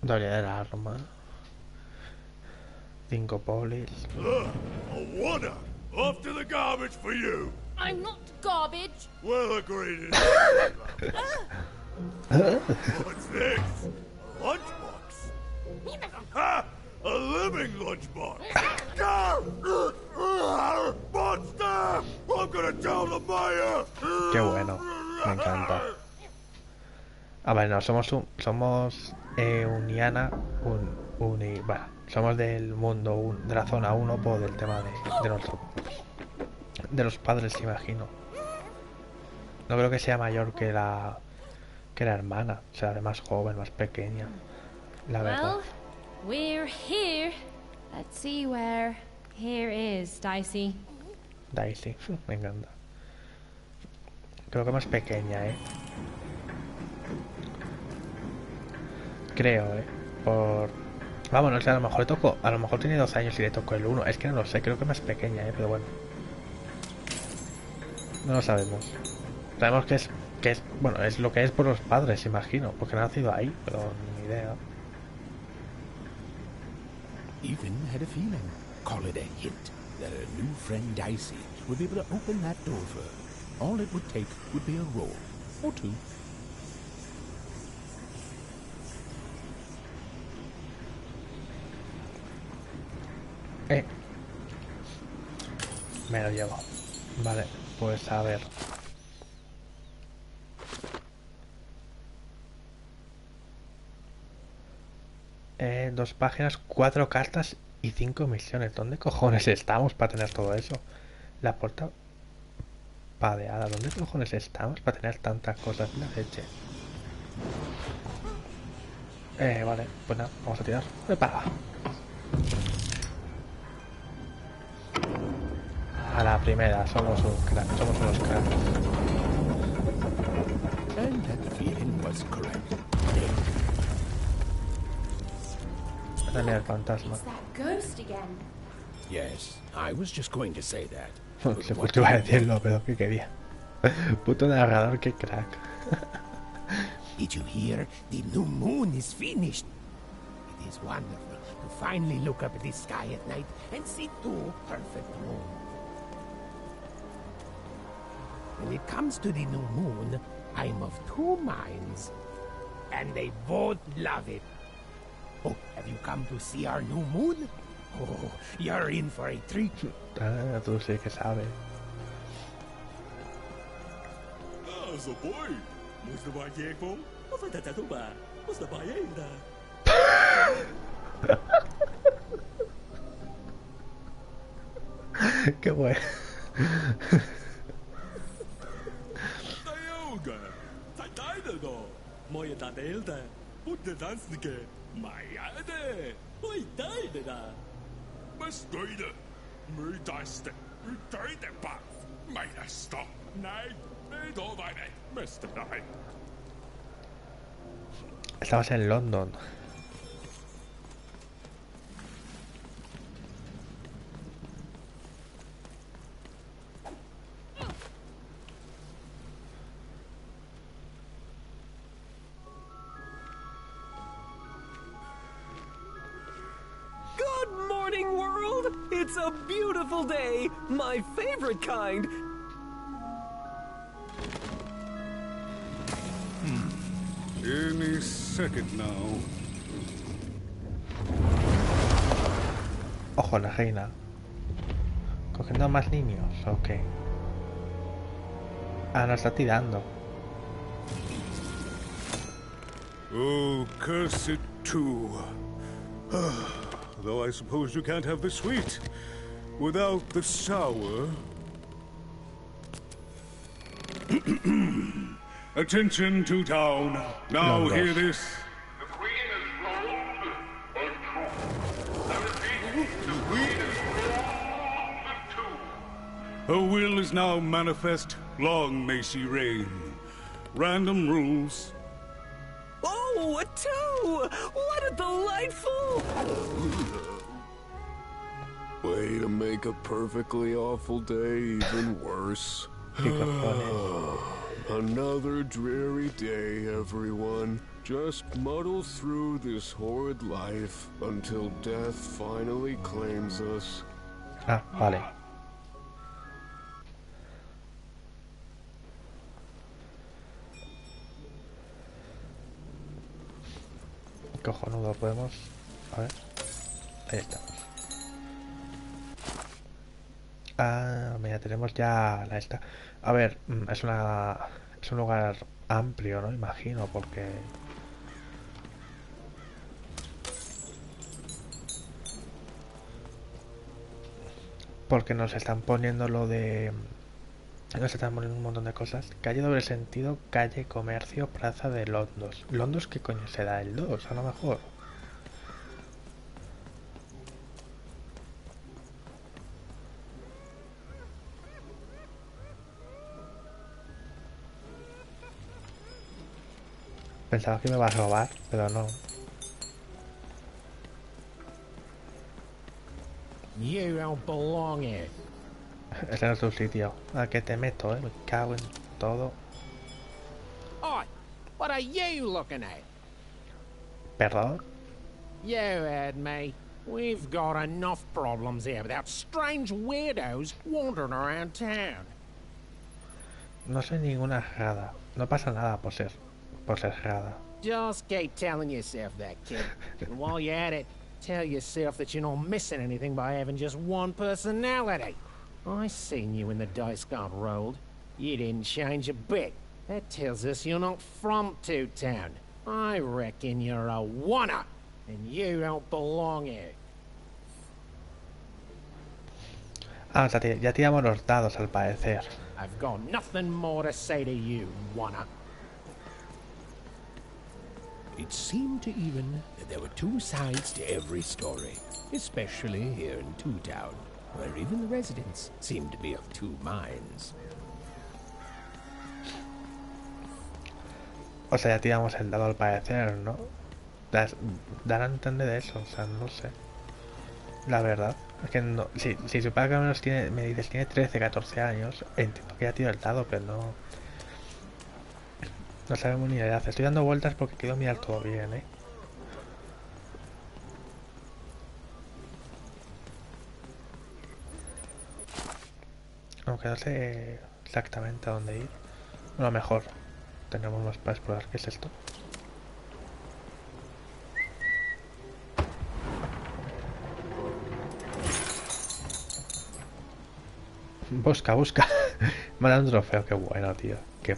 Doble del arma. 5 polis. A Oner! Off to the garbage for you! I'm not garbage. Well, agreed. What's this? A lunchbox? Ha! A living lunchbox! Monster! I'm gonna tell the mayor! Qué bueno, me encanta. A ver, no, somos Uniana, bueno, somos del mundo, de la zona 1 por el tema de los padres, imagino. No creo que sea mayor que la hermana, o sea, de más joven, más pequeña, la verdad. Well, we're here. Let's see where here is, Dicey. Daisy, me encanta. Creo que más pequeña, creo, por... Vamos, no sé, a lo mejor a lo mejor tiene 2 años y le tocó el 1. Es que no lo sé, creo que más pequeña, pero bueno. No lo sabemos. Sabemos que es, bueno, es lo que es por los padres, imagino, porque no ha nacido ahí, pero ni idea. Even had a feeling. call it a hint that a new friend Dicey would be able to open that door for her. All it would take would be a roll or two. Me lo llevo. Vale, pues a ver. Dos páginas, 4 cartas y 5 misiones. ¿Dónde cojones estamos para tener todo eso? La puerta padeada. ¿Dónde cojones estamos para tener tantas cosas? La leche. Vale, pues nada, vamos a tirar. ¡Epa! A la primera, somos unos cracks. And that feeling was correct. Dale al fantasma. Yes, I was just going to say that. Se puso a decirlo, pero ¿qué quería? Puto narrador, qué crack. Did you hear? The new moon is finished. It is wonderful to finally look up at the sky at night and see two perfect moons. When it comes to the new moon, I'm of two minds, and they both love it. Oh, have you come to see our new moon? Oh, you're in for a treat. Ah, tú sí que sabes. Ah, so boy. Musta ba yeko? O fa tata ba? Musta ba yenda? Qué bueno. Tayoga. Taida do. Moya Dadelio. Putte dansnike. Mayade. Oi daide da. Bestoide. Mydaste. Mydaide ba. Mydaste. Nej. Nej då var det. Mester nej. Estabas en London. Good morning, world! It's a beautiful day, my favorite kind. Any second now. Ojo, la reina. Cogiendo a más niños, ok. Ah, no está tirando. Oh, curse it too. Though I suppose you can't have the sweet without the sour. Attention to town. Now hear this. The queen is rolled and true. I repeat, the queen is rolled and true. Her will is now manifest. Long may she reign. Random rules. Oh, a 2! What a delightful... Way to make a perfectly awful day even worse. Another dreary day, everyone. Just muddle through this horrid life until death finally claims us. Ah, vale. Cojonudo, podemos... A ver. Ahí estamos. Ah, mira, tenemos ya la esta. A ver, es un lugar amplio, ¿no? Imagino, porque... Porque nos están poniendo lo de... Nos están poniendo un montón de cosas. Calle doble sentido, calle comercio, plaza de Londos. ¿Londos qué coño será? El 2, a lo mejor. Pensaba que me vas a robar, pero no. You don't belong here. Ese no es tu sitio. ¿A qué te meto, Me cago en todo. Oi, what are you looking at? ¿Perdón? You heard me. We've got enough problems here without strange weirdos wandering around town. No soy ninguna jada. No pasa nada por ser jada. Just keep telling yourself that, kid. And while you're at it, tell yourself that you're not missing anything by having just one personality. I seen you when the dice got rolled. You didn't change a bit. That tells us you're not from Two Town. I reckon you're a one-up, and you don't belong here. Ah, o sea, ya tiramos los dados al parecer. I've got nothing more to say to you, one-up. It seemed to even that there were two sides to every story, especially here in Two Town, where even the residents seemed to be of two minds. O sea, ya tiramos el dado al parecer, ¿no? Dan a entender eso, o sea, no sé. La verdad, es que no. Si su padre al menos me dices tiene 13, 14 años, entiendo que ya tiro el dado, pero no. No sabemos ni la edad. Estoy dando vueltas porque quiero mirar todo bien, ¿eh? Aunque no sé exactamente a dónde ir. Bueno, mejor. Tenemos más para explorar. ¿Qué es esto? Busca. Me ha dado un trofeo. Qué bueno, tío. Qué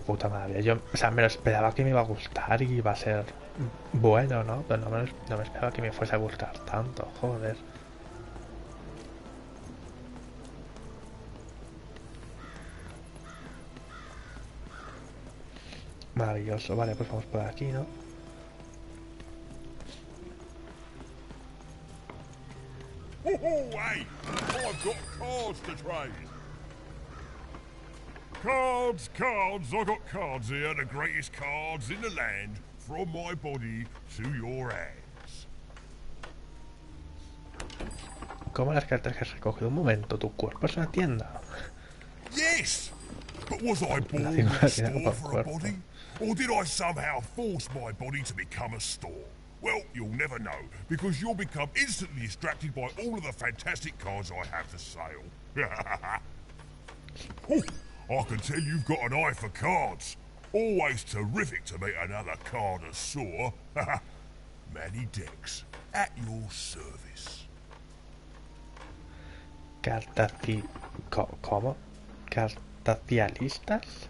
puta maravilla. O sea, me lo esperaba que me iba a gustar y iba a ser bueno, ¿no? Pero no me esperaba que me fuese a gustar tanto. Joder. Maravilloso. Vale, pues vamos por aquí, ¿no? Hey! I've got cards to trade. Cards! I got cards here, the greatest cards in the land, from my body to your hands. ¿Cómo las cartas que has recogido? Un momento, ¿tu cuerpo es una tienda? Yes! But was I born with a store for a body? Or did I somehow force my body to become a store? Well, you'll never know, because you'll become instantly distracted by all of the fantastic cards I have for sale. Ooh, I can tell you've got an eye for cards. Always terrific to meet another connoisseur. Manny Dex, at your service. ¿Cómo? ¿Cartacialistas?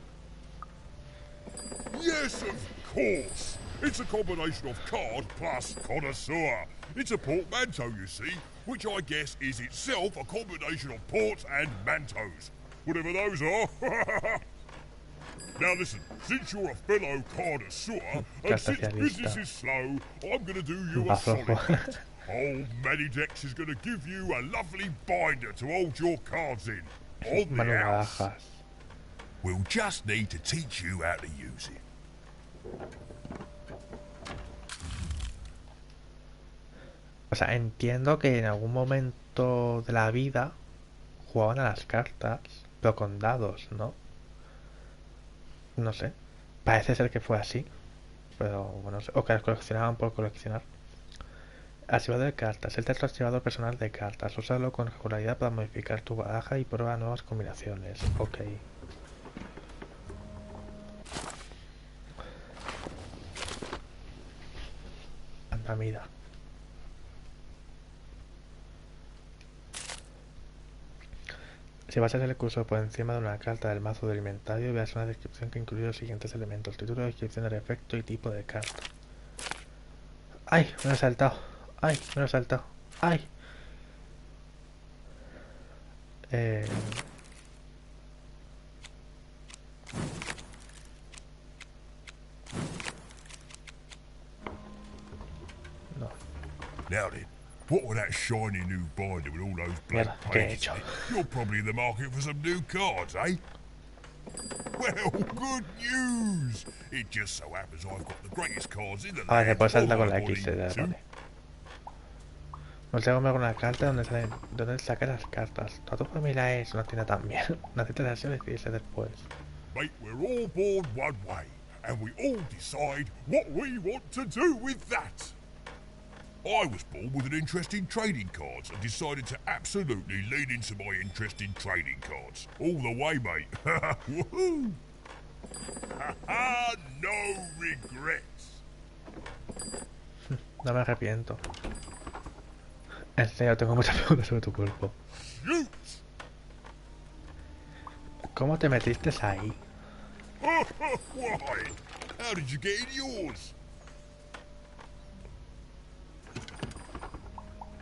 Yes, of course. It's a combination of card plus connoisseur. It's a portmanteau, you see, which I guess is itself a combination of ports and mantos. Whatever those are. Now listen, since you're a fellow connoisseur, and since business is slow, I'm going to do you a solid bit. Old Manny Dex is going to give you a lovely binder to hold your cards in. On the house. We'll just need to teach you how to use it. O sea, entiendo que en algún momento de la vida jugaban a las cartas, pero con dados, ¿no? No sé. Parece ser que fue así. Pero bueno, o que las coleccionaban por coleccionar. Archivador de cartas. El texto archivador personal de cartas. Úsalo con regularidad para modificar tu baraja y prueba nuevas combinaciones. Ok. Anda, mira. Si vas a hacer el curso por encima de una carta del mazo del inventario, veas una descripción que incluye los siguientes elementos: título, descripción del efecto y tipo de carta. ¡Ay! Me lo he saltado. ¡Ay! Me lo he saltado. ¡Ay! No. Now then, what with that shiny new binder with all those blank pages in it? You're probably in the market for some new cards, eh? Well, good news! It just so happens I've got the greatest cards in the land. Se puede saltar con la X, vale. No sé cómo con una carta donde sacar las cartas. Toda tu familia es una tienda también. Naciste de así o decidiste después. Mate, we're all born one way, and we all decide what we want to do with that. I was born with an interest in trading cards and decided to absolutely lean into my interest in trading cards. All the way, mate. Woohoo! No regrets. No me arrepiento. En serio, tengo muchas preguntas sobre tu cuerpo. Shoot! ¿Cómo te metiste ahí? Why? How did you get in yours?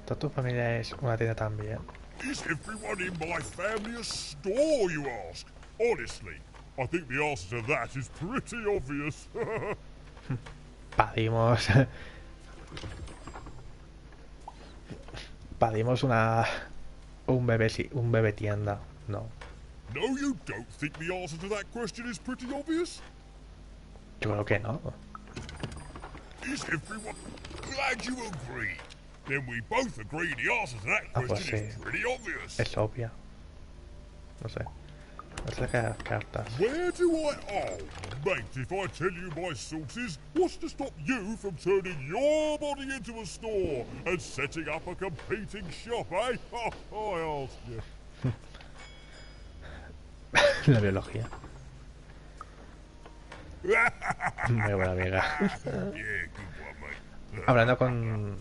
¿Toda tu familia es una tienda también? Is everyone in my family a store, you ask? Honestly, I think the answer to that is pretty obvious. Padimos... Padimos un bebé tienda, no. No, you don't think the answer to that question is pretty obvious? Yo creo que no. Is everyone... Glad you agree. Then we both agree the answer to that Pues question sí. is pretty obvious. Es obvia. No sé. No sé qué las cartas. Where do I... Oh, mate, if I tell you my sources, what's to stop you from turning your body into a store and setting up a competing shop, eh? Oh, I ask you. La biología. Muy buena amiga. Yeah, good one, mate. Hablando con...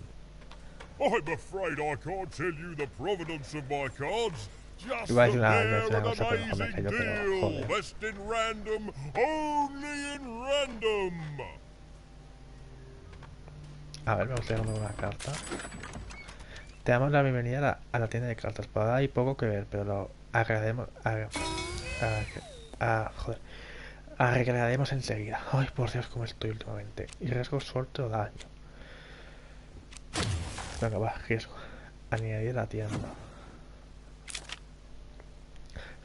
I'm afraid I can't tell you the provenance of my cards. Just Iba a decir that una they're an cosa, pero mejor me amazing callo, pero deal. joder. Best in random, only in random. A ver, me gustaría comprar una carta. Te damos la bienvenida a la tienda de cartas. Por ahora hay poco que ver, pero lo agregaremos... joder. Arreglaremos enseguida. Ay, por Dios, cómo estoy últimamente. Y riesgo, suerte o daño. Venga, va, riesgo. Añadir la tienda.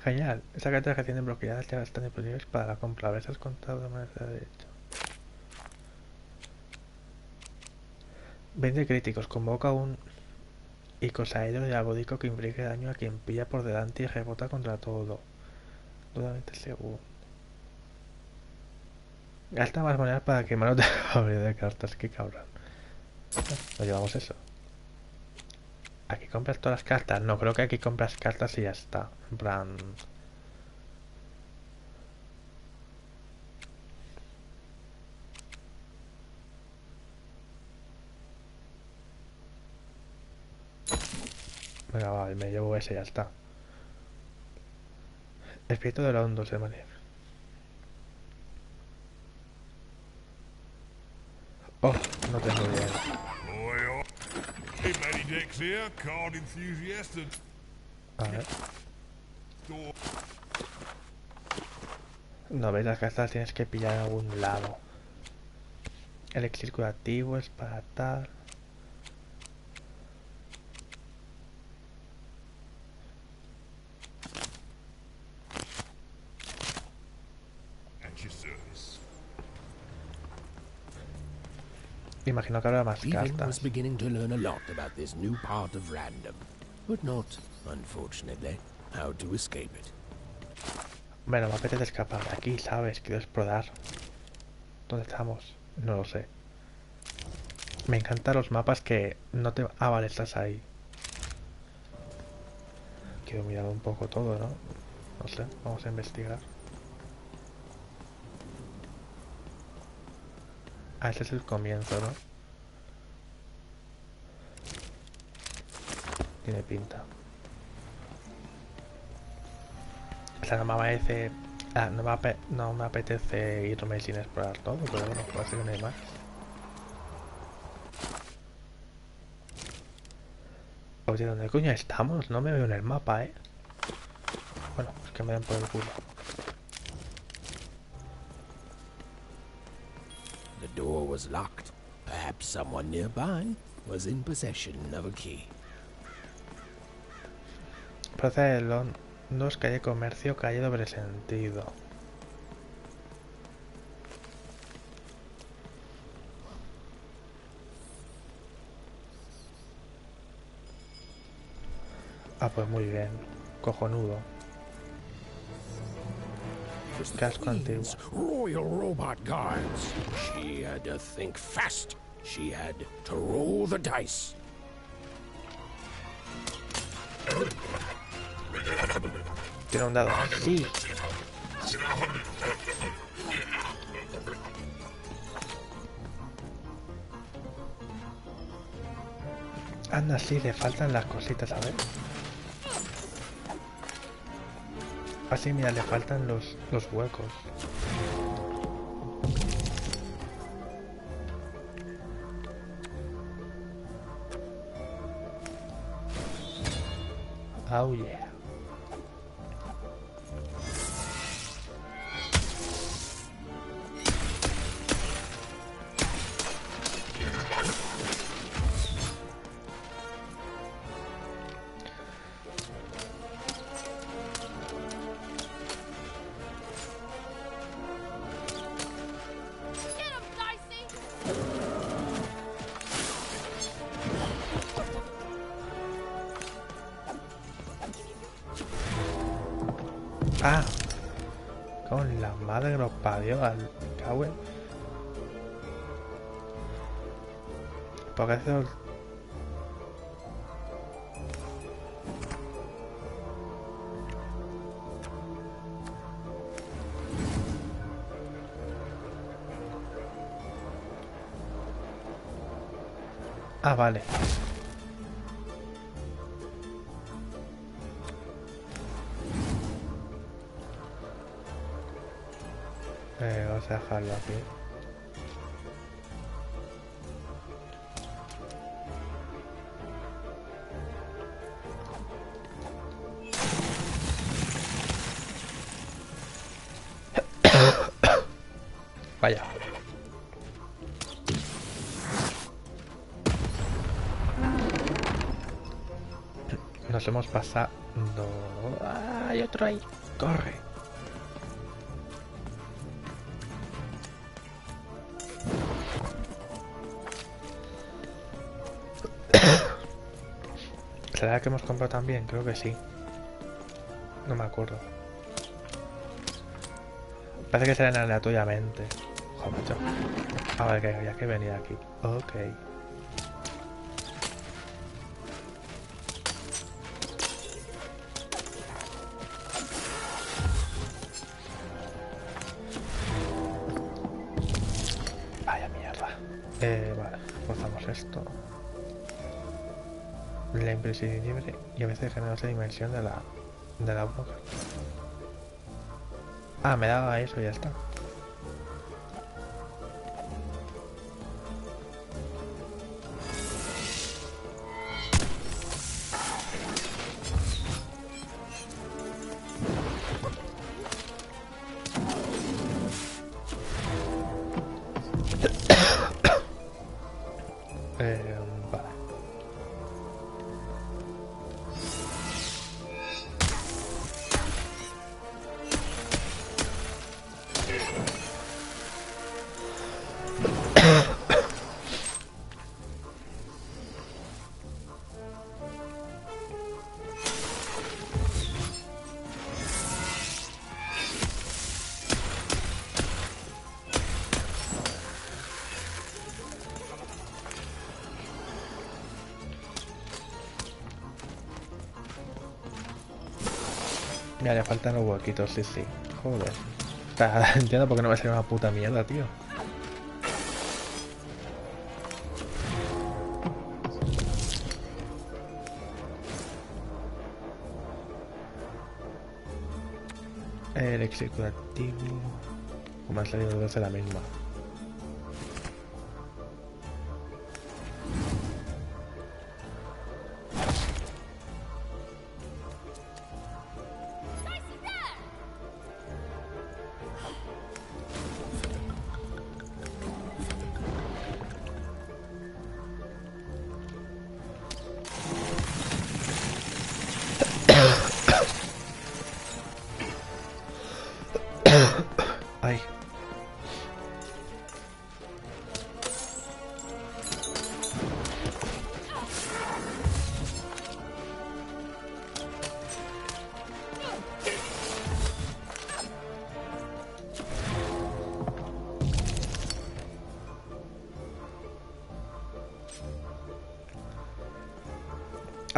Genial. Esa carta que tienen bloqueadas ya están disponibles para la compra. A veces contado de manera derecha. 20 críticos. Convoca un icosaedro diabólico que implique daño a quien pilla por delante y rebota contra todo. Totalmente seguro. Gasta más monedas para que manos de habilidad de cartas. Qué cabrón. Nos llevamos eso. Aquí compras todas las cartas. No, creo que aquí compras cartas y ya está. En plan... Venga, va, me llevo ese y ya está. Espíritu de los hondos de manera. Oh, no tengo idea. Hey, Matty Dex here, card enthusiast and... A ver. No, veis, las cartas tienes que pillar en algún lado. El elixir curativo es para tal. Imagino que habrá más Stephen was cartas. beginning to learn a lot about this new part of random, but not, unfortunately, how to escape it. Bueno, me apetece escapar de aquí, ¿sabes? Quiero explorar. ¿Dónde estamos? No lo sé. Me encantan los mapas que no te... Ah, vale, estás ahí. Quiero mirar un poco todo, ¿no? No sé, vamos a investigar. Ah, ese es el comienzo, ¿no? Tiene pinta. O sea, no me apetece... Ah, no me apetece irme sin explorar todo, pero bueno, parece que no hay más. Oye, ¿dónde coño estamos? No me veo en el mapa, ¿eh? Bueno, pues que me den por el culo. The door was locked. Perhaps someone nearby was in possession of a key. Plaza de Londos, calle Comercio, calle Doble Sentido. Ah, pues muy bien. Cojonudo. Casco antiguo. Royal robot guards. She had to think fast she had to roll the dice. Tiene un dado. Sí. Anda, sí, le faltan las cositas, a ver. Así, mira, le faltan los huecos. Oh yeah. Ah, con la madre que nos parió al Cowell. Porque eso... Ah, vale. Vamos a dejarlo aquí. Vaya. Nos hemos pasado... ¡Ah, hay otro ahí! ¡Corre! ¿Será que hemos comprado también? Creo que sí. No me acuerdo. Parece que serán aleatoriamente. Joder, macho. A ver, que había que venir aquí. Ok. Vaya mierda. Vale, forzamos esto. La imprescindible y a veces generosa dimensión de la boca. Ah, me daba eso y ya está. Vale. Mira, le faltan los huequitos, sí, sí. Joder. Entiendo por qué no me sale una puta mierda, tío. El executivo... Como han salido dos de la misma. Ay.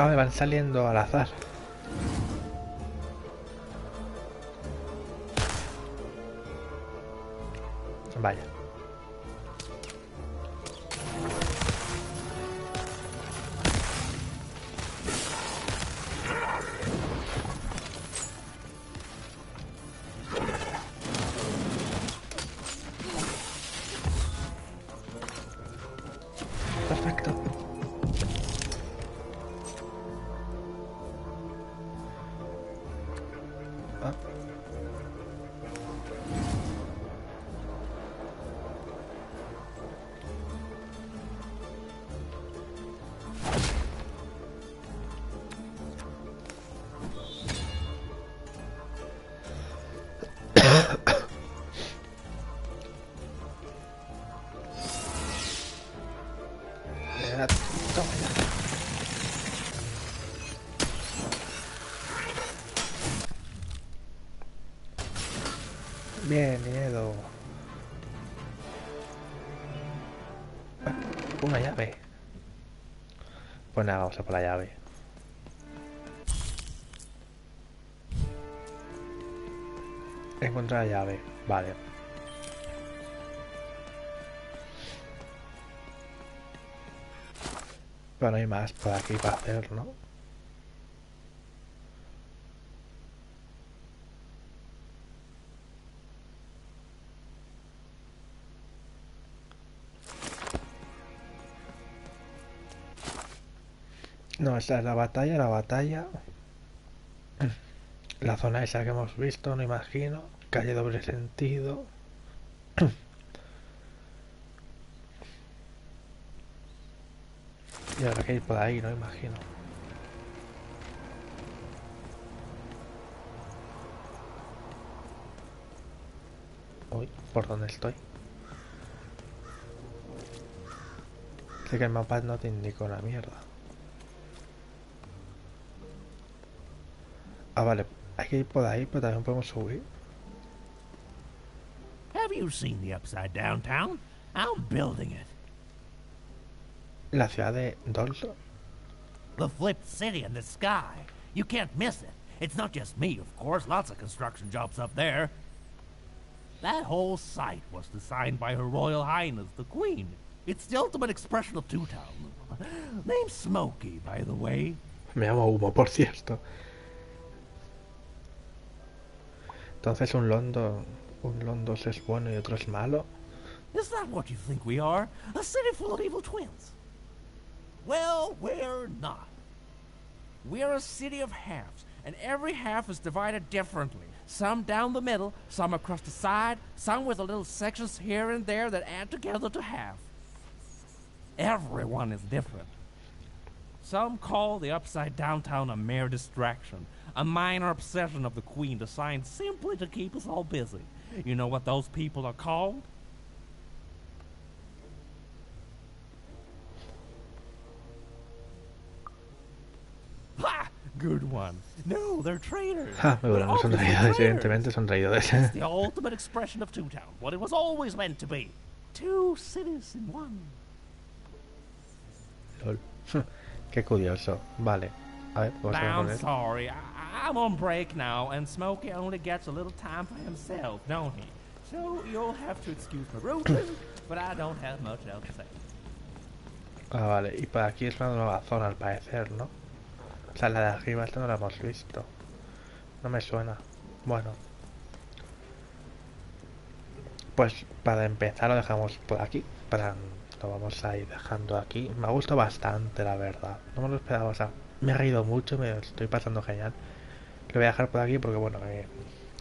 Ah, me van saliendo al azar. Vaya. Perfecto. Ah. Toma ya. Bien, miedo. Una llave. Pues nada, vamos a por la llave. Encontrar la llave. Vale. Pero no hay más por aquí para hacer, ¿no? No, esta es la batalla, la zona esa que hemos visto, no imagino. Calle doble sentido. Y ahora que hay por ahí, no imagino. Uy, ¿por dónde estoy? Sé que el mapa no te indica una mierda. Ah, vale, hay que ir por ahí, pero también podemos subir. Have you seen the upside down town? I'm building it. La ciudad de Dolso. The flipped city in the sky. You can't miss it. It's not just me, of course. Lots of construction jobs up there. That whole site was designed by Her Royal Highness, the Queen. It's the ultimate expression of Two Town. Name's Smokey, by the way. Me llamo Humo, por cierto. Entonces un Londos es bueno y otro es malo. Is that what you think we are? A city full of evil twins? Well, we're not. We're a city of halves, and every half is divided differently. Some down the middle, some across the side, some with little sections here and there that add together to half. Everyone is different. Some call the upside down town a mere distraction, a minor obsession of the Queen designed simply to keep us all busy. You know what those people are called? Ha! Good one. No, they're traitors. Ja, muy bueno, son traidores, evidentemente son traidores. It's the ultimate expression of Two Town, what it was always meant to be. Two cities in one. Lol. Qué curioso. Vale. A ver, vamos a I'm poner. sorry. I'm on break now, and Smokey only gets a little time for himself, don't he? So you'll have to excuse my rudeness, but I don't have much else to say. Ah, vale. Y por aquí es una nueva zona al parecer, ¿no? O sea, la de arriba esta no la hemos visto. No me suena. Bueno. Pues para empezar lo dejamos por aquí. Lo vamos a ir dejando aquí. Me ha gustado bastante, la verdad. No me lo esperaba, o sea, me ha reído mucho, me estoy pasando genial. Lo voy a dejar por aquí porque, bueno,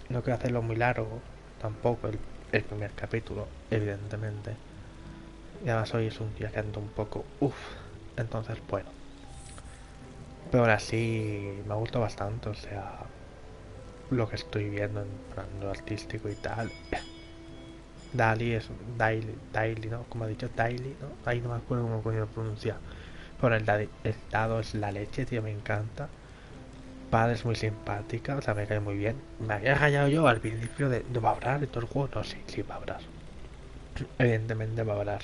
no quiero hacerlo muy largo. Tampoco el primer capítulo, evidentemente. Y además hoy es un día que ando un poco... Entonces, bueno. Pero ahora sí me ha gustado bastante, o sea... Lo que estoy viendo en plan lo artístico y tal... Daily es Daily, ¿no? Como ha dicho, Daily, ¿no? Ahí no me acuerdo cómo coño pronunciar. Bueno, el dado es la leche, tío, me encanta. Padre es muy simpática, o sea, me cae muy bien. Me había rayado yo al principio de va a hablar y todo el juego. No, sí va a hablar. Evidentemente va a hablar.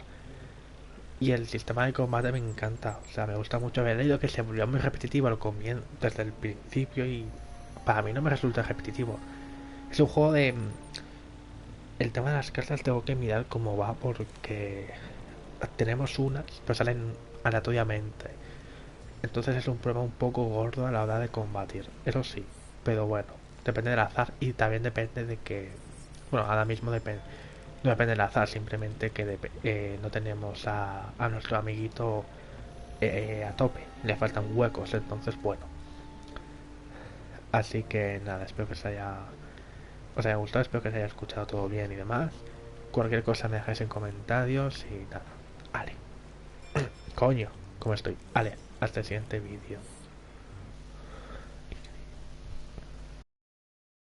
Y el sistema de combate me encanta, o sea, me gusta mucho. Haber leído que se volvió muy repetitivo al comienzo, desde el principio, y para mí no me resulta repetitivo. Es un juego de... El tema de las cartas tengo que mirar cómo va, porque tenemos unas, pero salen aleatoriamente. Entonces es un problema un poco gordo a la hora de combatir, eso sí. Pero bueno, depende del azar y también depende de que... Bueno, ahora mismo depende. No depende del azar, simplemente que no tenemos a nuestro amiguito a tope. Le faltan huecos, entonces bueno. Así que nada, espero que os haya gustado, espero que os haya escuchado todo bien y demás. Cualquier cosa me dejáis en comentarios y nada. Vale. Coño, ¿cómo estoy? Vale, hasta el siguiente vídeo.